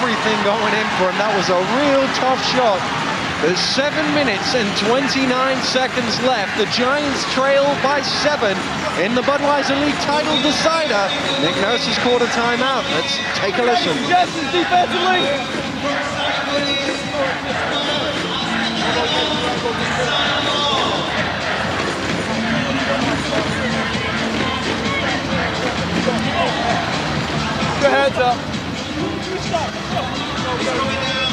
everything going in for him. That was a real tough shot. There's 7 minutes and 29 seconds left. The Giants trail by 7 in the Budweiser League title decider. Nick Nurse has called a timeout. Let's take a listen. Suggestions defensively. Good heads up.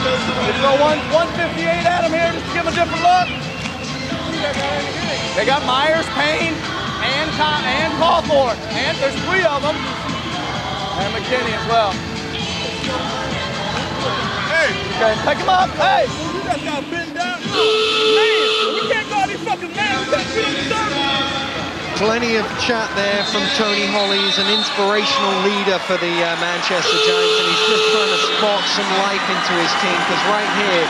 Let's go 158 at him here, just give him a different look. They got Myers, Payne, and Cauthorn. And there's 3 of them. And McKinney as well. Hey! Okay, pick him up. Hey! You guys got bent down. Man, we can't go out these fucking men. We got to be on the service. Plenty of chat there from Tony Holley. He's an inspirational leader for the Manchester Giants, and he's just trying to spark some life into his team, because right here,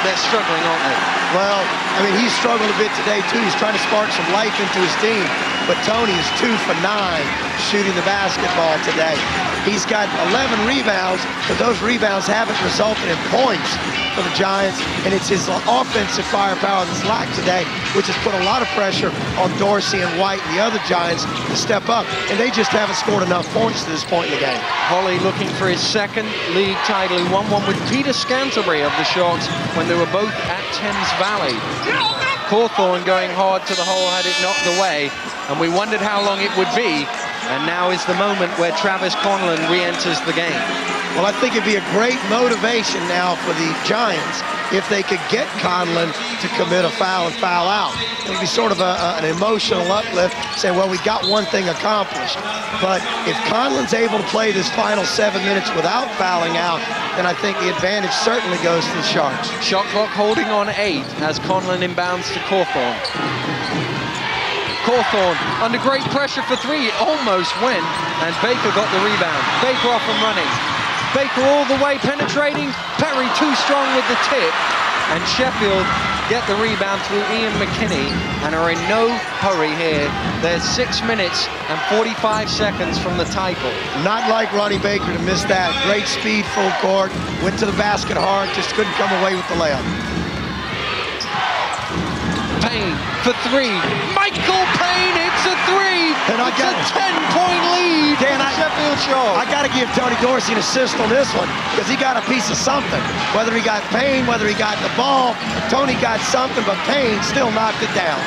they're struggling, aren't they? Well, I mean, he's struggled a bit today, too. He's trying to spark some life into his team. But Tony is 2 for 9 shooting the basketball today. He's got 11 rebounds, but those rebounds haven't resulted in points for the Giants, and it's his offensive firepower that's lacked today, which has put a lot of pressure on Dorsey and White and the other Giants to step up, and they just haven't scored enough points to this point in the game. Holley looking for his 2nd league title. He won one with Peter Scantlebury of the Sharks when they were both at Thames Valley. Cauthorn going hard to the hole, had it knocked away, and we wondered how long it would be, and now is the moment where Travis Conlan re-enters the game. Well, I think it'd be a great motivation now for the Giants if they could get Conlan to commit a foul and foul out. It would be sort of an emotional uplift, saying, well, we got one thing accomplished. But if Conlan's able to play this final 7 minutes without fouling out, then I think the advantage certainly goes to the Sharks. Shot clock holding on 8 as Conlan inbounds to Cauthorn. Cauthorn under great pressure for 3. It almost went, and Baker got the rebound. Baker off and running. Baker all the way penetrating. Perry too strong with the tip. And Sheffield get the rebound through Ian McKinney and are in no hurry here. They're 6 minutes and 45 seconds from the title. Not like Ronnie Baker to miss that. Great speed, full court. Went to the basket hard, just couldn't come away with the layup. Payne for 3. Michael Payne hits a 3. And it's a 10-point lead for the Sheffield Sharks. I got to give Tony Dorsey an assist on this one, because he got a piece of something. Whether he got Payne, whether he got the ball, Tony got something, but Payne still knocked it down.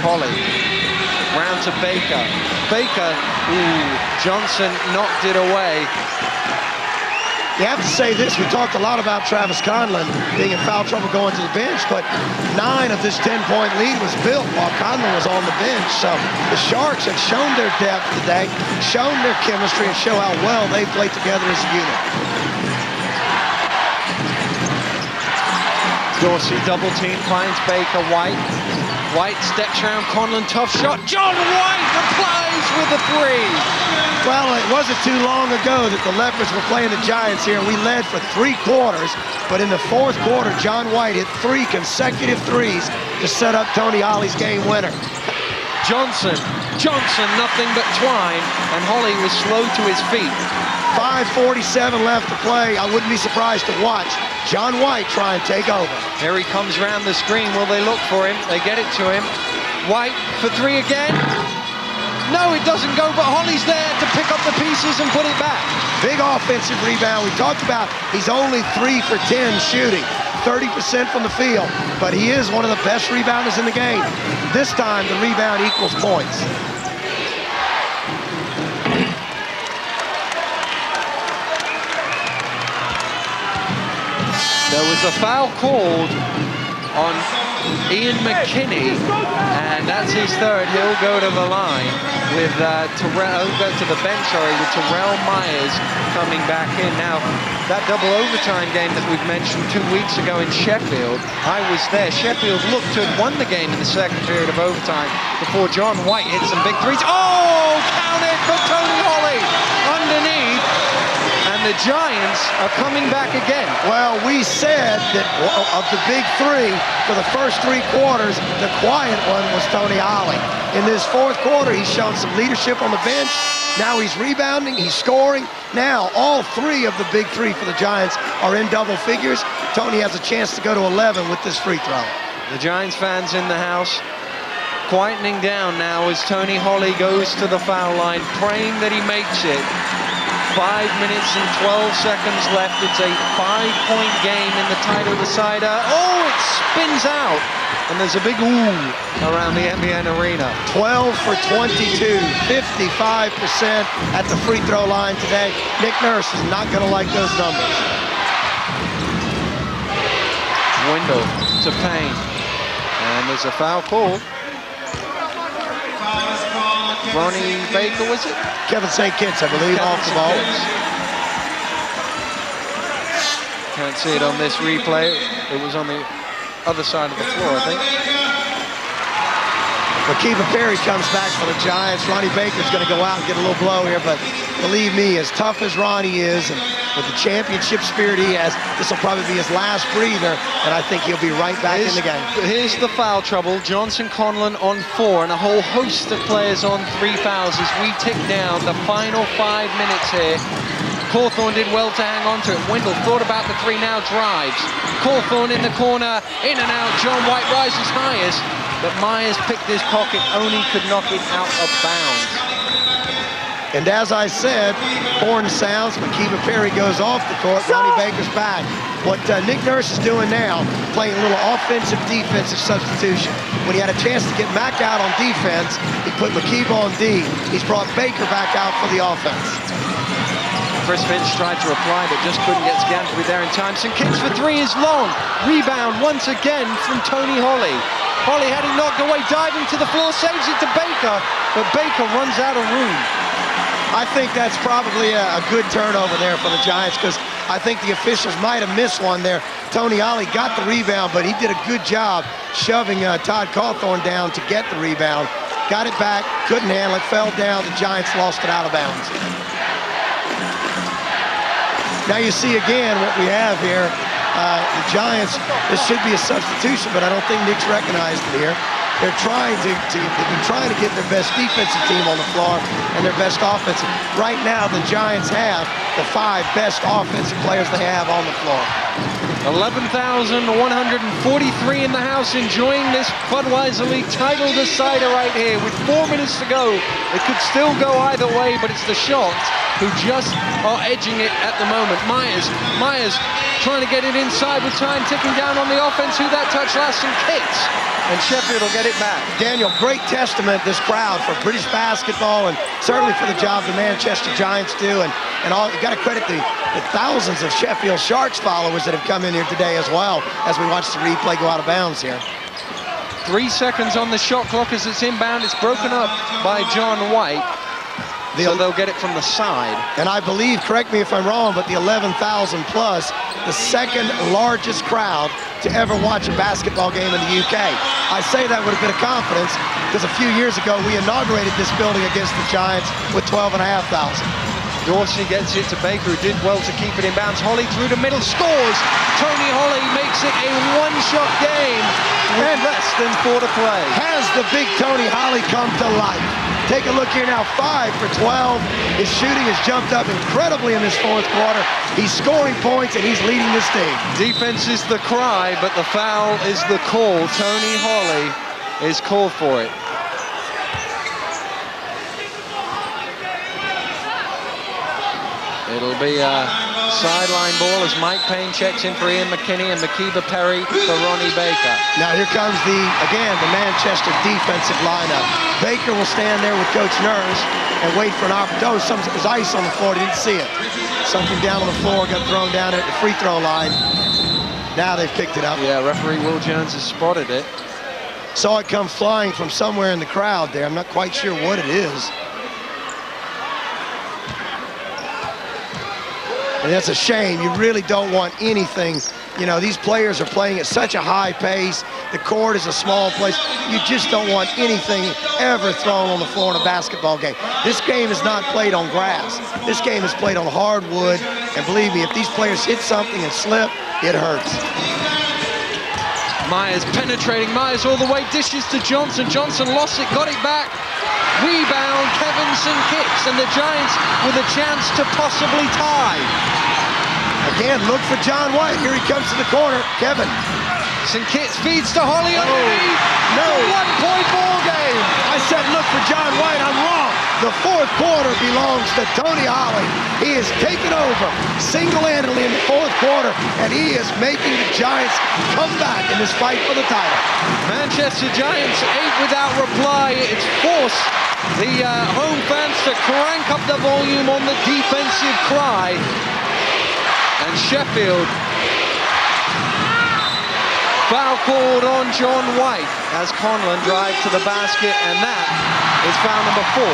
Holley round to Baker. Baker, Johnson knocked it away. You have to say this, we talked a lot about Travis Conlan being in foul trouble going to the bench, but 9 of this 10-point lead was built while Conlan was on the bench. So the Sharks have shown their depth today, shown their chemistry, and show how well they play together as a unit. Dorsey double team, finds Baker. White. White steps around Conlan, tough shot. John White replies with a 3. Well, it wasn't too long ago that the Leopards were playing the Giants here, and we led for 3 quarters, but in the 4th quarter, John White hit 3 consecutive threes to set up Tony Holley's game winner. Johnson, nothing but twine, and Holley was slow to his feet. 5:47 left to play. I wouldn't be surprised to watch John White try and take over. Here he comes around the screen. Will they look for him? They get it to him. White for 3 again. No, it doesn't go, but Holley's there to pick up the pieces and put it back. Big offensive rebound. We talked about he's only 3 for 10 shooting, 30% from the field, but he is one of the best rebounders in the game. This time, the rebound equals points. There was a foul called on Ian McKinney, and that's his 3rd. He'll go to the line with he'll go to the bench, with Terrell Myers coming back in. Now, that double overtime game that we've mentioned 2 weeks ago in Sheffield, I was there. Sheffield looked to have won the game in the 2nd period of overtime before John White hit some big 3s. Oh, count it for Tony Holley underneath. And the Giants are coming back again. Well, we said that of the big three, for the first 3 quarters, the quiet one was Tony Holley. In this 4th quarter, he's shown some leadership on the bench. Now he's rebounding, he's scoring. Now all 3 of the big 3 for the Giants are in double figures. Tony has a chance to go to 11 with this free throw. The Giants fans in the house quietening down now as Tony Holley goes to the foul line, praying that he makes it. 5 minutes and 12 seconds left. It's a 5-point game in the title decider. Oh, it spins out. And there's a big ooh around the MBN Arena. 12 for 22, 55% at the free throw line today. Nick Nurse is not going to like those numbers. Windle to Payne. And there's a foul call. Ronnie Baker, was it? Kevin St. Kitts, I believe, off the ball. Can't see it on this replay. It was on the other side of the floor, I think. McKinney Perry comes back for the Giants. Ronnie Baker's going to go out and get a little blow here, but believe me, as tough as Ronnie is, and with the championship spirit he has, this will probably be his last breather, and I think he'll be right back in the game. Here's the foul trouble. Johnson, Conlan on 4, and a whole host of players on 3 fouls as we tick down the final 5 minutes here. Cauthorn did well to hang on to it. Windle thought about the 3, now drives. Cauthorn in the corner, in and out. John White rises highest, but Myers picked his pocket, only could knock it out of bounds. And as I said, horn sounds, McKinney Perry goes off the court, Ronnie Baker's back. What Nick Nurse is doing now, playing a little offensive-defensive substitution. When he had a chance to get Mack out on defense, he put McKinney on D. He's brought Baker back out for the offense. Chris Finch tried to reply, but just couldn't get Scantlebury there in time. St. Kitts for 3 is long. Rebound once again from Tony Holley. Holley had it knocked away, diving to the floor, saves it to Baker, but Baker runs out of room. I think that's probably a good turnover there for the Giants, because I think the officials might have missed one there. Tony Holley got the rebound, but he did a good job shoving Todd Cauthorn down to get the rebound. Got it back, couldn't handle it, fell down. The Giants lost it out of bounds. Now you see again what we have here. The Giants, this should be a substitution, but I don't think Nick's recognized it here. They're trying to get their best defensive team on the floor and their best offensive. Right now, the Giants have the 5 best offensive players they have on the floor. 11,143 in the house enjoying this Budweiser League title decider right here with 4 minutes to go. It could still go either way, but it's the Sharks who just are edging it at the moment. Myers trying to get it inside with time ticking down on the offense. Who that touch last? St. Kitts. And Sheffield will get it back. Daniel, great testament, this crowd, for British basketball and certainly for the job the Manchester Giants do. And all, you got to credit the thousands of Sheffield Sharks followers that have come in here today as well as we watch the replay go out of bounds here. 3 seconds on the shot clock as it's inbound. It's broken up by John White. So they'll get it from the side. And I believe, correct me if I'm wrong, but the 11,000 plus, the second largest crowd to ever watch a basketball game in the UK. I say that with a bit of confidence because a few years ago we inaugurated this building against the Giants with 12,500. Dorsey gets it to Baker, who did well to keep it in bounds. Holley through the middle, scores! Tony Holley makes it a one-shot game with less than 4 to play. Has the big Tony Holley come to life? Take a look here now, 5 for 12. His shooting has jumped up incredibly in this 4th quarter. He's scoring points and he's leading this team. Defense is the cry, but the foul is the call. Tony Holley is called for it. It'll be a sideline ball as Mike Payne checks in for Ian McKinney and McKinney Perry for Ronnie Baker. Now here comes the Manchester defensive lineup. Baker will stand there with Coach Nurse and wait for an opportunity. Oh, there's ice on the floor, didn't see it. Something down on the floor, got thrown down at the free throw line. Now they've picked it up. Yeah, referee Will Jones has spotted it. Saw it come flying from somewhere in the crowd there. I'm not quite sure what it is. And that's a shame. You really don't want anything. You know, these players are playing at such a high pace. The court is a small place. You just don't want anything ever thrown on the floor in a basketball game. This game is not played on grass. This game is played on hardwood. And believe me, if these players hit something and slip, it hurts. Myers penetrating, Myers all the way, dishes to Johnson. Johnson lost it, got it back. Rebound, Kevinson kicks, and the Giants with a chance to possibly tie. Again, look for John White. Here he comes to the corner. Kevin. St. Kitts feeds to Holley underneath. No. It's a 1-point ball game. I said look for John White. I'm wrong. The fourth quarter belongs to Tony Holley. He is taking over single-handedly in the fourth quarter, and he is making the Giants come back in this fight for the title. Manchester Giants 8 without reply. It's forced the home fans to crank up the volume on the defensive cry. And Sheffield, foul called on John White as Conlan drives to the basket, and that is foul number 4.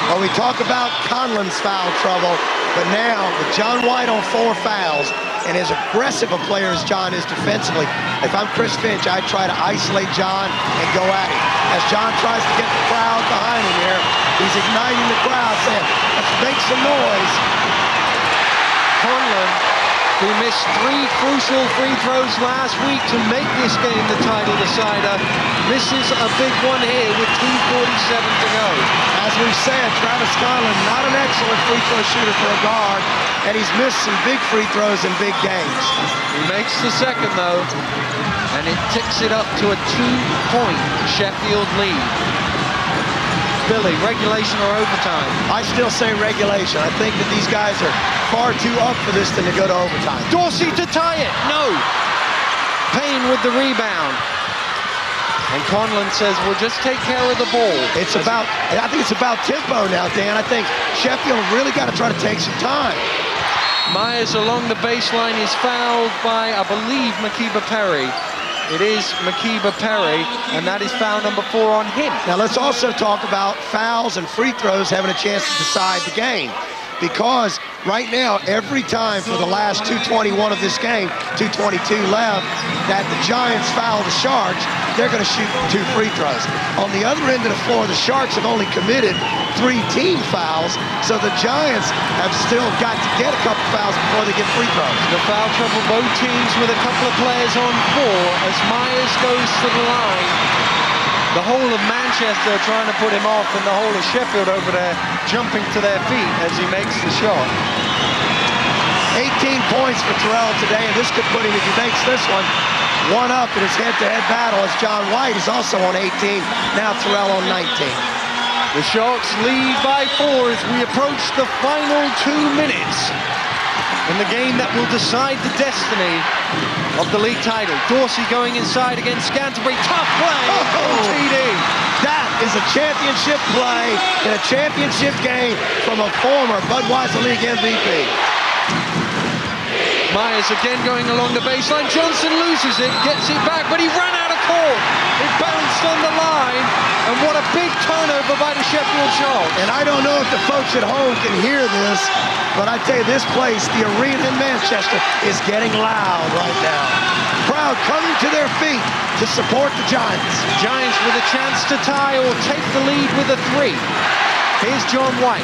Well, we talk about Conlan's foul trouble, but now with John White on 4 fouls, and as aggressive a player as John is defensively, if I'm Chris Finch, I try to isolate John and go at him. As John tries to get the crowd behind him here, he's igniting the crowd, saying, let's make some noise. Conlan, who missed 3 crucial free throws last week to make this game the title decider, misses a big one here with 2:47 to go. As we've said, Travis Conlan, not an excellent free throw shooter for a guard, and he's missed some big free throws in big games. He makes the second, though, and it ticks it up to a 2-point Sheffield lead. Billy, regulation or overtime? I still say regulation. I think that these guys are far too up for this than to go to overtime. Dorsey to tie it. No. Payne with the rebound. And Conlan says, we'll just take care of the ball. I think it's about tempo now, Dan. I think Sheffield really got to try to take some time. Myers along the baseline is fouled by, I believe, McKeever Perry. It is McKeever Perry, and that is foul number 4 on him. Now let's also talk about fouls and free throws having a chance to decide the game. Because right now, every time for the last 2:21 of this game, 2:22 left, that the Giants foul the Sharks, they're going to shoot 2 free throws. On the other end of the floor, the Sharks have only committed 3 team fouls, so the Giants have still got to get a couple fouls before they get free throws. The foul trouble both teams with a couple of players on 4 as Myers goes to the line. The whole of Manchester trying to put him off, and the whole of Sheffield over there jumping to their feet as he makes the shot. 18 points for Terrell today, and this could put him, if he makes this one up in his head-to-head battle, as John White is also on 18, now Terrell on 19. The Sharks lead by 4 as we approach the final 2 minutes in the game that will decide the destiny of the league title. Dorsey going inside against Scantlebury. Tough play. TD. That is a championship play in a championship game from a former Budweiser League MVP. Myers again going along the baseline. Johnson loses it, gets it back, but he ran out of court. It bounced on the line, and what a big turnover by the Sheffield Sharks. And I don't know if the folks at home can hear this, but I tell you, this place, the arena in Manchester, is getting loud right now. Crowd coming to their feet to support the Giants. Giants with a chance to tie or take the lead with a 3. Here's John White.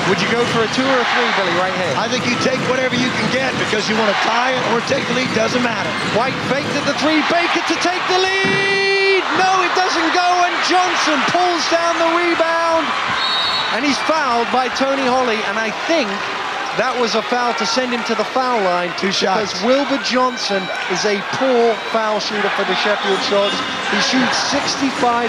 Would you go for a 2 or a 3, Billy, right here? I think you take whatever you can get because you want to tie it or take the lead, doesn't matter. White faked at the 3, Baker to take the lead! No, it doesn't go, and Johnson pulls down the rebound, and he's fouled by Tony Holley, and I think that was a foul to send him to the foul line. 2 shots. Because Wilbur Johnson is a poor foul shooter for the Sheffield Sharks. He shoots 65%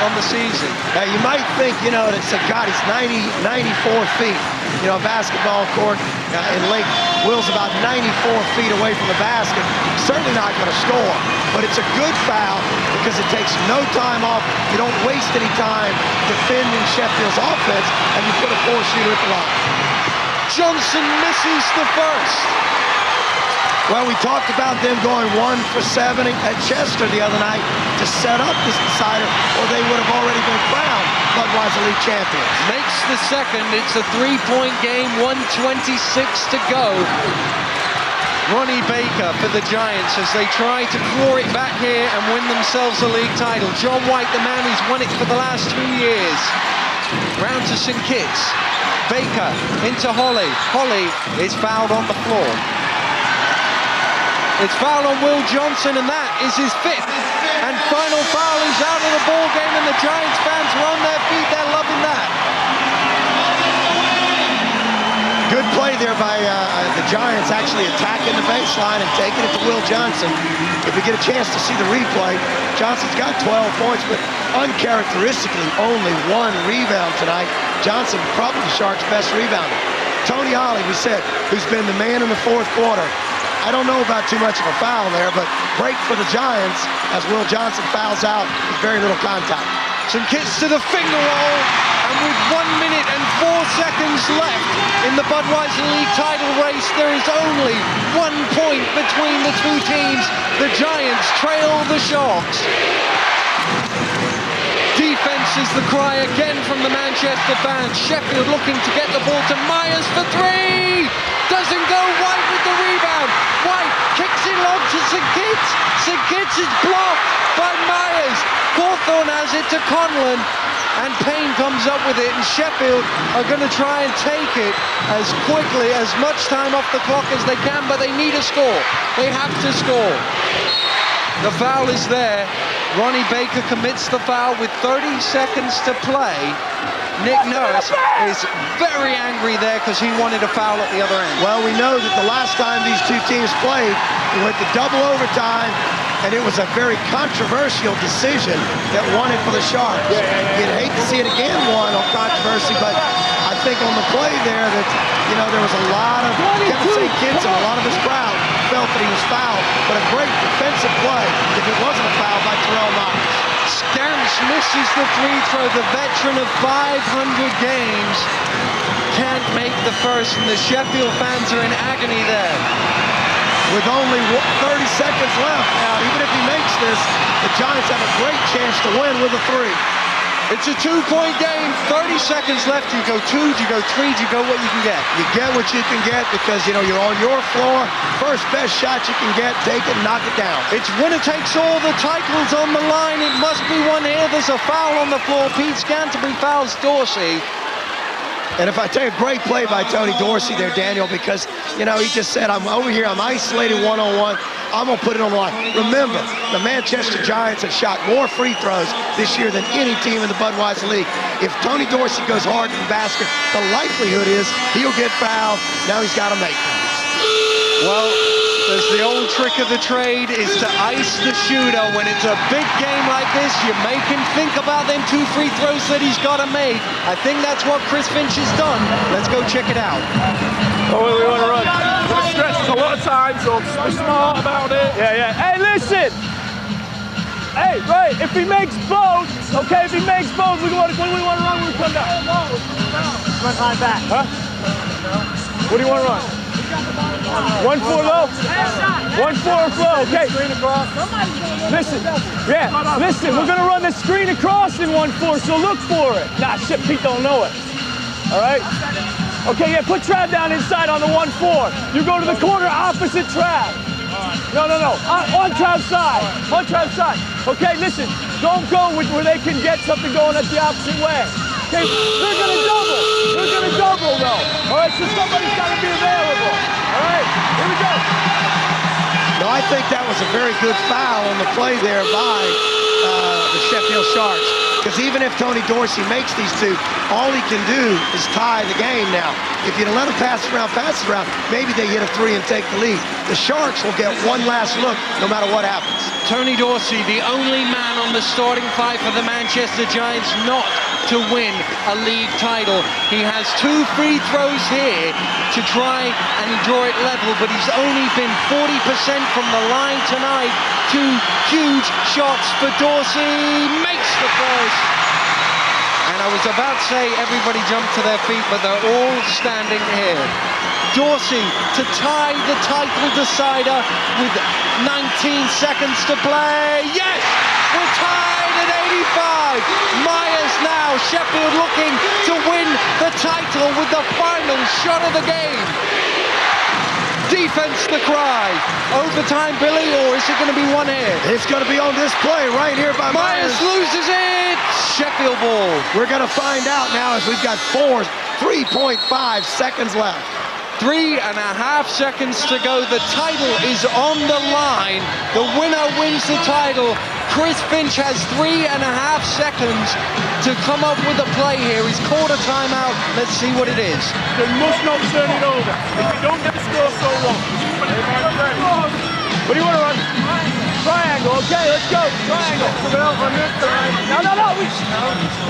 on the season. Now, you might think, you know, that God, he's 94 feet. You know, a basketball court in length. Will's about 94 feet away from the basket. Certainly not going to score. But it's a good foul because it takes no time off. You don't waste any time defending Sheffield's offense, and you put a 4 shooter at the line. Johnson misses the first. Well, we talked about them going 1 for 7 at Chester the other night to set up this decider, or they would have already been crowned Budweiser League champions. Makes the second. It's a 3-point game, 1:26 to go. Ronnie Baker for the Giants as they try to claw it back here and win themselves a league title. John White, the man who's won it for the last 2 years. Round to St Kitts. Baker into Holley. Holley is fouled on the floor. It's foul on Will Johnson, and that is his 5th. And final foul, he's out of the ball game, and the Giants fans are on their feet. They're loving that. Good play there by the Giants, actually attacking the baseline and taking it to Will Johnson. If we get a chance to see the replay, Johnson's got 12 points, but uncharacteristically only 1 rebound tonight. Johnson, probably the Sharks' best rebounder. Tony Holley, we said, who's been the man in the 4th quarter. I don't know about too much of a foul there, but break for the Giants as Will Johnson fouls out with very little contact. St Kitts to the finger roll, and with 1 minute and 4 seconds left in the Budweiser League title race, there is only 1 point between the two teams. The Giants trail the Sharks. Defense is the cry again from the Manchester fans. Sheffield looking to get the ball to Myers for 3. Doesn't go. White with the rebound. White kicks it long to St Kitts. St Kitts is blocked by Myers. Cauthorn has it to Conlan, and Payne comes up with it, and Sheffield are going to try and take it as quickly, as much time off the clock as they can, but they need a score. They have to score. The foul is there. Ronnie Baker commits the foul with 30 seconds to play. Nick Nurse is very angry there because he wanted a foul at the other end. Well, we know that the last time these two teams played, we went to double overtime, and it was a very controversial decision that won it for the Sharks. You'd hate to see it again won on controversy, but I think on the play there that, you know, there was a lot of St Kitts and a lot of his crowd felt that he was fouled, but a great defensive play if it wasn't a foul by Terrell Myers. Scamps misses the free throw. The veteran of 500 games can't make the first, and the Sheffield fans are in agony there. With only 30 seconds left now, even if he makes this, the Giants have a great chance to win with a 3. It's a 2-point game, 30 seconds left. You go 2, you go 3, you go what you can get. You get what you can get because, you know, you're on your floor. First best shot you can get, take it, knock it down. It's winner takes all. The title's on the line. It must be one here. There's a foul on the floor. Pete Scantlebury fouls Dorsey. And if I tell you, great play by Tony Dorsey there, Daniel, because, you know, he just said, I'm over here, I'm isolated one-on-one, I'm going to put it on the line. Remember, the Manchester Giants have shot more free throws this year than any team in the Budweiser League. If Tony Dorsey goes hard in the basket, the likelihood is he'll get fouled. Now he's got to make them. Well, there's the old trick of the trade is to ice the shooter. When it's a big game like this, you make him think about them 2 free throws that he's got to make. I think that's what Chris Finch has done. Let's go check it out. Oh, we want to run. We're going to stretch a lot of time, so be smart about it. Yeah. Hey, listen. Hey, right, if he makes both, okay, if he makes both, when do we want to run when we come down? Run high back. Huh? What do you want to run? 1-4 low. 1-4 flow. Okay. Listen, we're gonna run the screen across in 1-4, so look for it. Nah, shit, Pete don't know it. All right. Okay, yeah, put Trav down inside on the 1-4. You go to the corner opposite Trav. No. On Trav's side. On Trav's side. Okay, listen, don't go with where they can get something going at the opposite way. Okay, they're gonna double though. All right, so somebody's gotta be available. All right, here we go. No, I think that was a very good foul on the play there by the Sheffield Sharks. Because even if Tony Dorsey makes these 2, all he can do is tie the game now. If you let him pass it around, maybe they hit a 3 and take the lead. The Sharks will get one last look no matter what happens. Tony Dorsey, the only man on the starting 5 for the Manchester Giants not to win a league title. He has 2 free throws here to try and draw it level, but he's only been 40% from the line tonight. 2 huge shots for Dorsey. Makes the first. And I was about to say everybody jumped to their feet, but they're all standing here. Dorsey to tie the title decider with 19 seconds to play. Yes! We're tied at 85. Myers now, Sheffield looking to win the title with the final shot of the game. Defense the cry. Overtime, Billy, or is it going to be one here? It's going to be on this play right here by Myers loses it. Sheffield ball. We're going to find out now as we've got 3.5 seconds left. 3.5 seconds to go. The title is on the line. The winner wins the title. Chris Finch has 3.5 seconds to come up with a play here. He's called a timeout. Let's see what it is. They must not turn it over. If we don't get the score so long. What do you want to run? Triangle, okay, let's go. Triangle. On this side. No.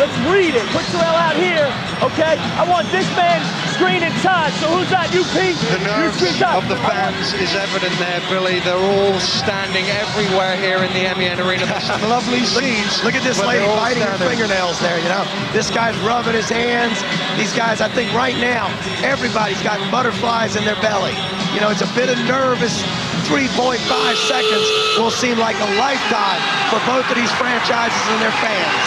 Let's read it. Put Terrell out here, okay? I want this man screening Todd. So who's that? You, Pete? The nerves of the fans is evident there, Billy. They're all standing everywhere here in the MEN Arena. There's some lovely scenes. Look at this lady biting her fingernails there, you know? This guy's rubbing his hands. These guys, I think right now, everybody's got butterflies in their belly. You know, it's a bit of nervous. 3.5 seconds will seem like a lifetime for both of these franchises and their fans.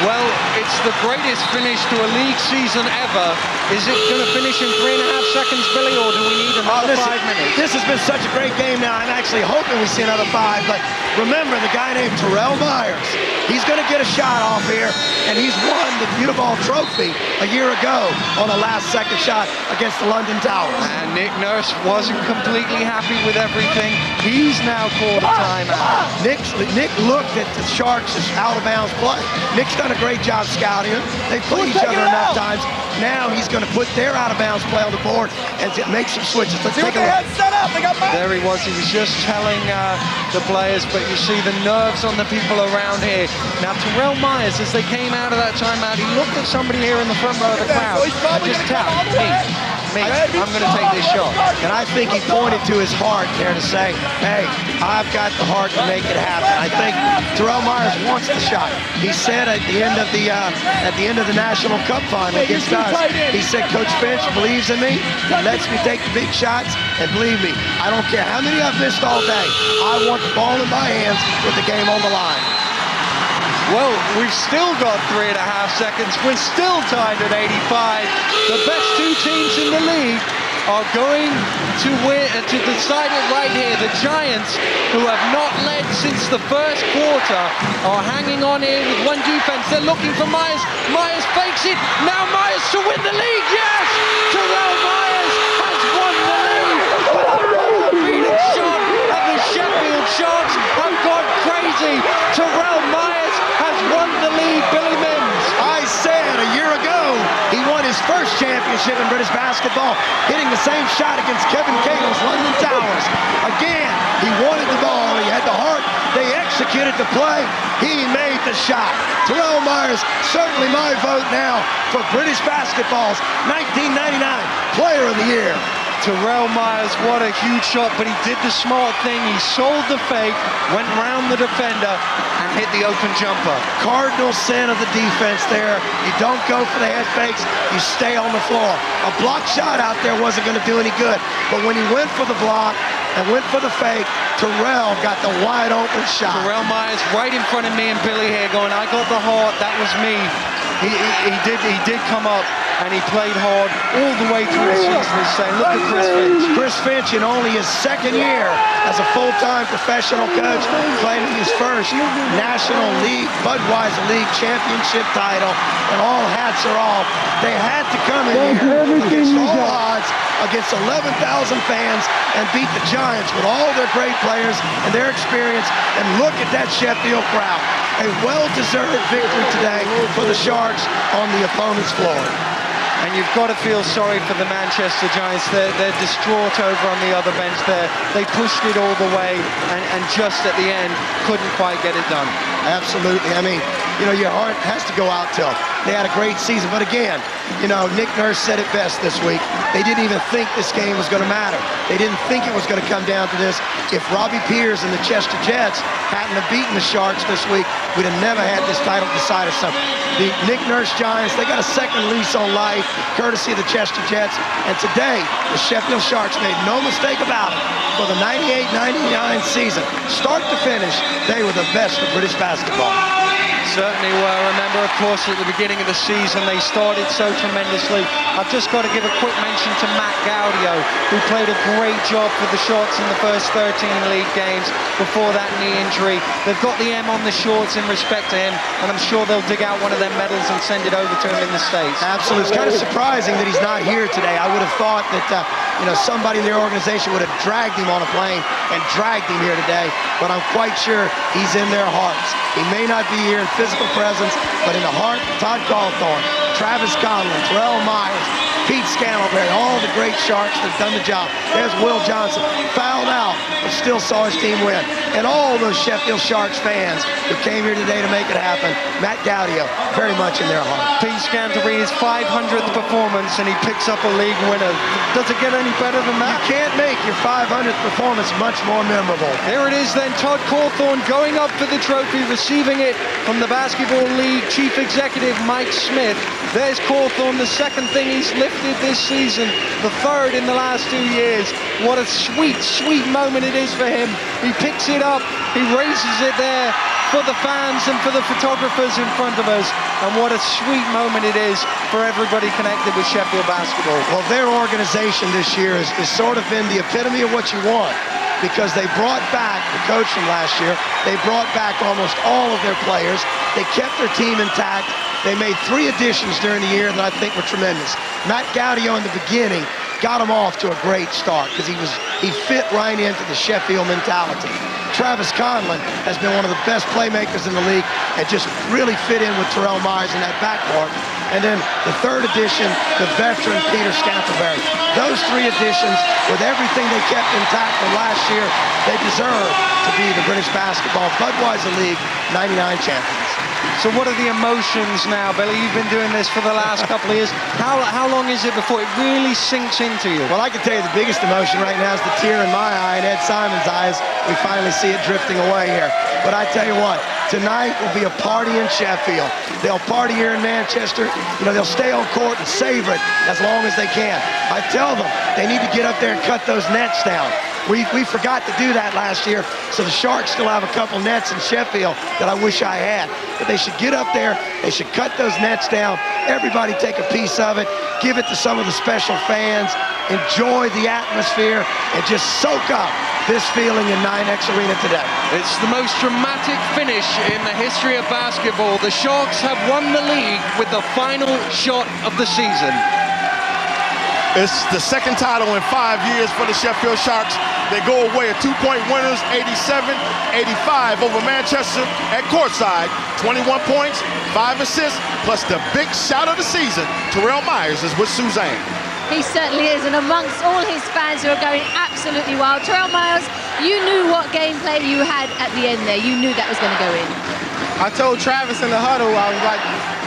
Well, it's the greatest finish to a league season ever. Is it going to finish in 3.5 seconds, Billy, or do we need another 5 minutes? This has been such a great game now. I'm actually hoping we see another 5, but remember the guy named Terrell Myers. He's going to get a shot off here, and he's won the Budweiser Trophy a year ago on a last-second shot against the London Towers. And Nick Nurse wasn't completely happy with everything. He's now called a timeout. Nick looked at the Sharks' out-of-bounds play. Nick's done a great job scouting him. They played each other enough times. Now he's going to put their out-of-bounds play on the board and make some switches. Let's take a look. Set up. They got there he was. He was just telling the players, but you see the nerves on the people around here. Now, Terrell Myers, as they came out of that timeout, he looked at somebody here in the front row of the crowd and just tapped me, I'm going to take this shot. And I think he pointed to his heart there to say, hey, I've got the heart to make it happen. I think Terrell Myers wants the shot. He said at the end of the National Cup final against us, he said, Coach Finch believes in me. He lets me take the big shots. And believe me, I don't care how many I've missed all day. I want the ball in my hands with the game on the line. Well, we've still got 3.5 seconds. We're still tied at 85. The best two teams in the league are going to win to decide it right here. The Giants, who have not led since the first quarter, are hanging on here with one defense. They're looking for Myers. Myers fakes it. Now Myers to win the league. Yes! Terrell Myers has won the league. Phoenix shot, and the Sheffield Sharks have gone crazy. Terrell Myers has won the league, Billy Mims. I said a year ago he won his first championship in British basketball, hitting the same shot against Kevin Cagle's London Towers. Again, he wanted the ball, he had the heart, they executed the play, he made the shot. Terrell Myers, certainly my vote now for British basketball's 1999 Player of the Year. Terrell Myers, what a huge shot, but he did the smart thing. He sold the fake, went round the defender, and hit the open jumper. Cardinal sin of the defense there. You don't go for the head fakes, you stay on the floor. A block shot out there wasn't going to do any good, but when he went for the block and went for the fake, Terrell got the wide open shot. Terrell Myers right in front of me and Billy here going, I got the heart, that was me. He did come up, and he played hard all the way through the season. He's saying, look at Chris Finch. Chris Finch, in only his second year as a full-time professional coach, claiming his first National League, Budweiser League championship title, and all hats are off. They had to come in here against all odds, against 11,000 fans, and beat the Giants with all their great players and their experience. And look at that Sheffield crowd. A well-deserved victory today for the Sharks on the opponent's floor. And you've got to feel sorry for the Manchester Giants. They're distraught over on the other bench there. They pushed it all the way and just at the end couldn't quite get it done. Absolutely. I mean, you know, your heart has to go out to them. They had a great season. But again, you know, Nick Nurse said it best this week. They didn't even think this game was going to matter. They didn't think it was going to come down to this. If Robbie Pears and the Chester Jets hadn't have beaten the Sharks this week, we'd have never had this title decided. So the Nick Nurse Giants, they got a second lease on life, courtesy of the Chester Jets. And today, the Sheffield Sharks made no mistake about it. For the 98-99 season, start to finish, they were the best of British basketball. Certainly were. Remember, of course, at the beginning of the season, they started so tremendously. I've just got to give a quick mention to Matt Gaudio, who played a great job for the Sharks in the first 13 league games before that knee injury. They've got the M on the shorts in respect to him, and I'm sure they'll dig out one of their medals and send it over to him in the States. Absolutely. It's kind of surprising that he's not here today. I would have thought that, somebody in their organization would have dragged him on a plane and dragged him here today, but I'm quite sure he's in their hearts. He may not be here in physical presence, but in the heart, Todd Cauthorn, Travis Conlan, Terrell Myers, Pete Scantlebury, all the great Sharks that have done the job. There's Will Johnson, fouled out, but still saw his team win. And all those Sheffield Sharks fans who came here today to make it happen, Matt Gaudio, very much in their heart. Pete Scantlebury, his 500th performance, and he picks up a league winner. Does it get any better than that? You can't make your 500th performance much more memorable. Here it is then, Todd Cauthorn going up for the trophy, receiving it from the Basketball League Chief Executive Mike Smith. There's Cauthorn, the second thing he's lifted this season, the third in the last 2 years. What a sweet, sweet moment it is for him. He picks it up, he raises it there for the fans and for the photographers in front of us. And what a sweet moment it is for everybody connected with Sheffield basketball. Well, their organization this year has sort of been the epitome of what you want, because they brought back the coach from last year. They brought back almost all of their players. They kept their team intact. They made 3 additions during the year that I think were tremendous. Matt Gaudio in the beginning got him off to a great start because he fit right into the Sheffield mentality. Travis Conlan has been one of the best playmakers in the league and just really fit in with Terrell Myers in that backcourt. And then the third addition, the veteran Peter Scantlebury. Those 3 additions, with everything they kept intact from last year, they deserve to be the British Basketball Budweiser League 99 champions. So what are the emotions now, Billy? You've been doing this for the last couple of years. How long is it before it really sinks into you? Well, I can tell you the biggest emotion right now is the tear in my eye and Ed Simon's eyes. We finally see it drifting away here. But I tell you what, tonight will be a party in Sheffield. They'll party here in Manchester. They'll stay on court and savor it as long as they can. I tell them they need to get up there and cut those nets down. We forgot to do that last year, so the Sharks still have a couple nets in Sheffield that I wish I had. But they should get up there, they should cut those nets down, everybody take a piece of it, give it to some of the special fans, enjoy the atmosphere, and just soak up this feeling in 9X Arena today. It's the most dramatic finish in the history of basketball. The Sharks have won the league with the final shot of the season. It's the second title in 5 years for the Sheffield Sharks. They go away at 2-point winners, 87-85 over Manchester at courtside. 21 points, 5 assists, plus the big shot of the season. Terrell Myers is with Suzanne. He certainly is, and amongst all his fans who are going absolutely wild. Terrell Myers, you knew what gameplay you had at the end there. You knew that was going to go in. I told Travis in the huddle, I was like,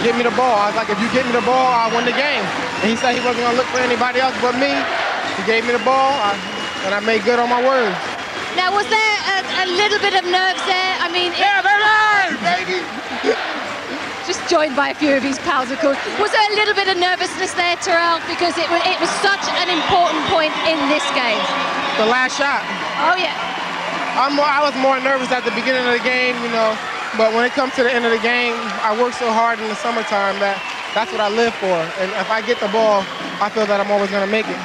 get me the ball. I was like, if you get me the ball, I win the game. And he said he wasn't going to look for anybody else but me. He gave me the ball, and I made good on my words. Now, was there a little bit of nerves there? I mean... Yeah, baby! Just joined by a few of his pals, of course. Was there a little bit of nervousness there, Terrell? Because it was such an important point in this game. The last shot. Oh, yeah. I was more nervous at the beginning of the game, but when it comes to the end of the game, I work so hard in the summertime that's what I live for. And if I get the ball, I feel that I'm always going to make it.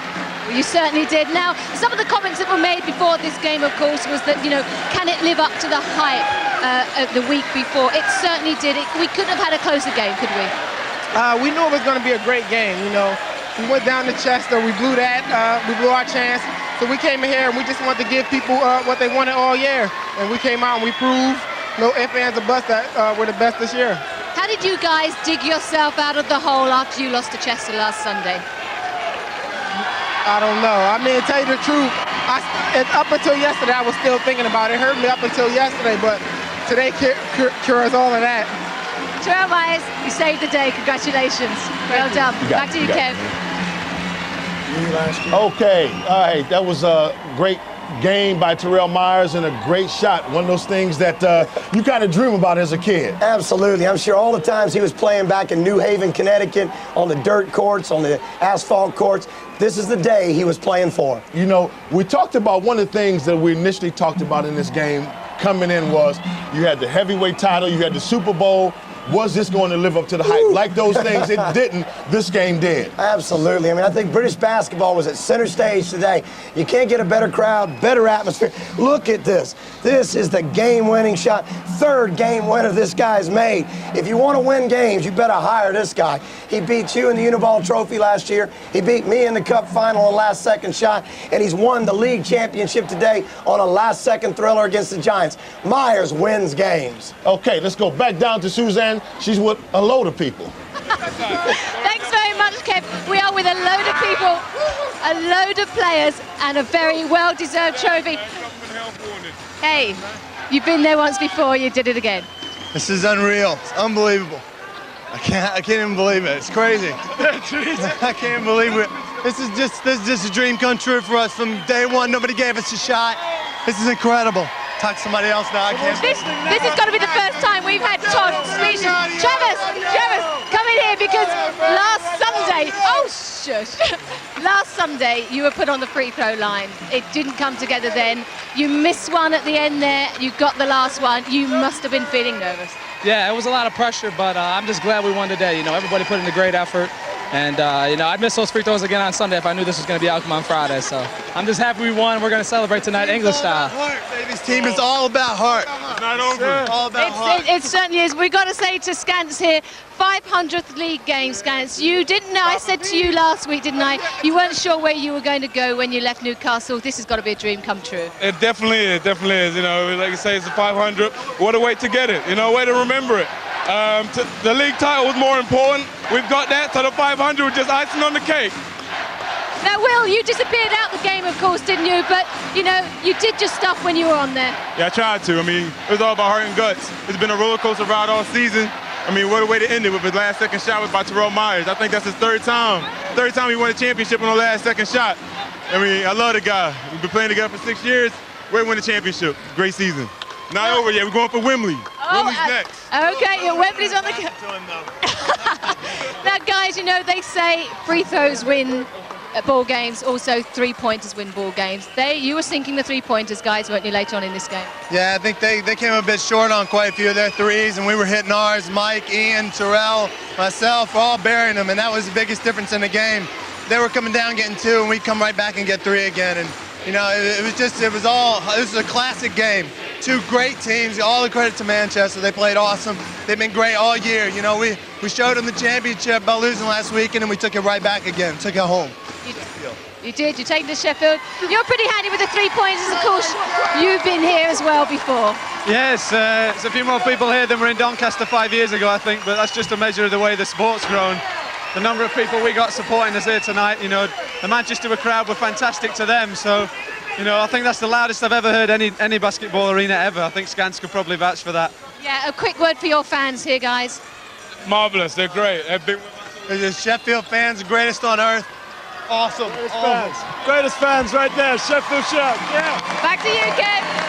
Well, you certainly did. Now, some of the comments that were made before this game, of course, was that, can it live up to the hype of the week before? It certainly did. We couldn't have had a closer game, could we? We knew it was going to be a great game, We went down to Chester, we blew we blew our chance. So we came in here and we just wanted to give people what they wanted all year. And we came out and we proved, no ifs, ands, or buts, that we're the best this year. How did you guys dig yourself out of the hole after you lost to Chester last Sunday? I don't know. I mean, to tell you the truth, up until yesterday, I was still thinking about it. It hurt me up until yesterday, but today cures all of that. Terrell Myers, you saved the day. Congratulations. Well done. Back to you, Kev. Okay, all right. That was a great game by Terrell Myers and a great shot. One of those things that you kind of dream about as a kid. Absolutely. I'm sure all the times he was playing back in New Haven, Connecticut, on the dirt courts, on the asphalt courts, this is the day he was playing for. We talked about one of the things that we initially talked about in this game coming in was you had the heavyweight title, you had the Super Bowl. Was this going to live up to the hype? Like those things, it didn't. This game did. Absolutely. I mean, I think British basketball was at center stage today. You can't get a better crowd, better atmosphere. Look at this. This is the game-winning shot. Third game winner this guy's made. If you want to win games, you better hire this guy. He beat you in the Uniball Trophy last year. He beat me in the Cup final on last-second shot, and he's won the league championship today on a last-second thriller against the Giants. Myers wins games. Okay, let's go back down to Suzanne. She's with a load of people. Thanks very much, Kev. We are with a load of people, a load of players, and a very well-deserved trophy. Hey, you've been there once before, you did it again. This is unreal. It's unbelievable. I can't even believe it. It's crazy. I can't believe it. This is just a dream come true for us from day one. Nobody gave us a shot. This is incredible. Talk to somebody else now. I can't. This has got to be the first time we've had Todd speeches. Travis, come in here because last Sunday, last Sunday you were put on the free throw line. It didn't come together then. You missed one at the end there. You got the last one. You must have been feeling nervous. Yeah, it was a lot of pressure, but I'm just glad we won today. You know, everybody put in a great effort. And, you know, I'd miss those free throws again on Sunday if I knew this was going to be outcome on Friday. So I'm just happy we won. We're going to celebrate tonight English style. This team is all about heart. It's not over. All about heart. It certainly is. We've got to say to Scants here, 500th league game, Scants. You didn't know, I said to you last week, didn't I? You weren't sure where you were going to go when you left Newcastle. This has got to be a dream come true. It definitely is. You know, like you say, it's a 500. What a way to get it. You know, a way to remember it. The league title was more important. We've got that, so the 500 was just icing on the cake. Now, Will, you disappeared out the game, of course, didn't you? But, you know, you did your stuff when you were on there. Yeah, I tried to. I mean, it was all about heart and guts. It's been a roller coaster ride all season. I mean, what a way to end it with his last second shot was by Terrell Myers. I think that's his third time. Third time he won a championship on the last second shot. I mean, I love the guy. We've been playing together for 6 years. We're winning the championship. Great season. Not over yet. We're going for Wembley. Wembley's next. Okay, yeah, Wembley's on the... Now, guys, you know, they say free throws win ball games, also three-pointers win ball games. You were sinking the three-pointers, guys, weren't you, later on in this game? Yeah, I think they came a bit short on quite a few of their threes, and we were hitting ours. Mike, Ian, Terrell, myself, all burying them, and that was the biggest difference in the game. They were coming down getting two, and we'd come right back and get three again. And you know, this is a classic game. Two great teams, all the credit to Manchester. They played awesome. They've been great all year. You know, we showed them the championship by losing last weekend, and we took it right back again, took it home. You did, you take the Sheffield. You're pretty handy with the three-pointers, of course. You've been here as well before. Yes, there's a few more people here than were in Doncaster 5 years ago, I think, but that's just a measure of the way the sport's grown. The number of people we got supporting us here tonight, you know, the Manchester crowd were fantastic to them, so, you know, I think that's the loudest I've ever heard any basketball arena ever. I think Scants could probably vouch for that. Yeah, a quick word for your fans here, guys. Marvellous, they're great. The Sheffield fans, the greatest on earth. Awesome. Greatest fans right there, Sheffield Sharks. Yeah. Back to you, Kev.